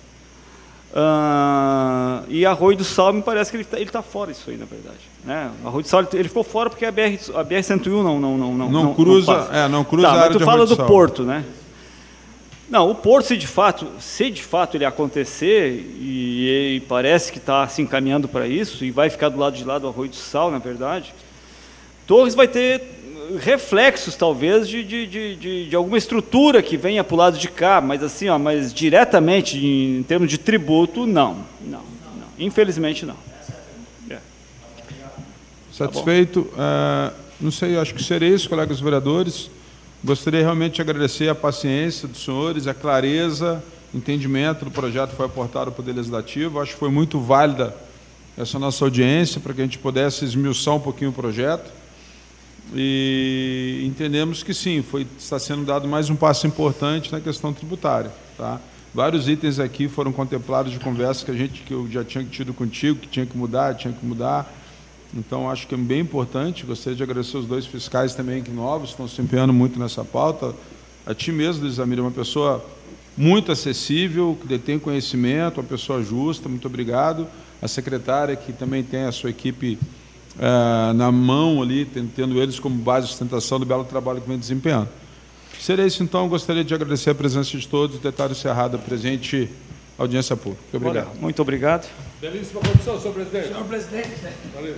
E Arroio do Sal, me parece que ele está fora disso aí, na verdade. Né? Arroio do Sal, ele ficou fora porque a BR-101 não
cruza, não cruza
tá,
a área de Arroio do Sal.
Mas tu fala do Porto, né? Não, o Porto, se de fato ele acontecer, e parece que está se encaminhando para isso, e vai ficar do lado de lá do Arroio do Sal, na verdade, Torres vai ter reflexos, talvez, de alguma estrutura que venha para o lado de cá, mas assim, mas diretamente, em termos de tributo, não. Infelizmente, não.
Satisfeito? Não sei, acho que serei isso, colegas vereadores. Gostaria realmente de agradecer a paciência dos senhores, a clareza, entendimento do projeto que foi aportado ao Poder Legislativo. Acho que foi muito válida essa nossa audiência para que a gente pudesse esmiuçar um pouquinho o projeto. E entendemos que sim, está sendo dado mais um passo importante na questão tributária. Tá? Vários itens aqui foram contemplados de conversa que eu já tinha tido contigo, que tinha que mudar. Então, acho que é bem importante. Gostaria de agradecer os dois fiscais também, que novos, estão se empenhando muito nessa pauta. A ti mesmo, Luiz Amir, uma pessoa muito acessível, que detém conhecimento, uma pessoa justa, muito obrigado. A secretária, que também tem a sua equipe na mão ali, tendo eles como base de sustentação do belo trabalho que vem desempenhando. Seria isso, então. Gostaria de agradecer a presença de todos, declaro encerrada a presente audiência pública. Muito obrigado.
Olha, muito obrigado.
Belíssima condição, senhor presidente.
Senhor presidente.
Valeu.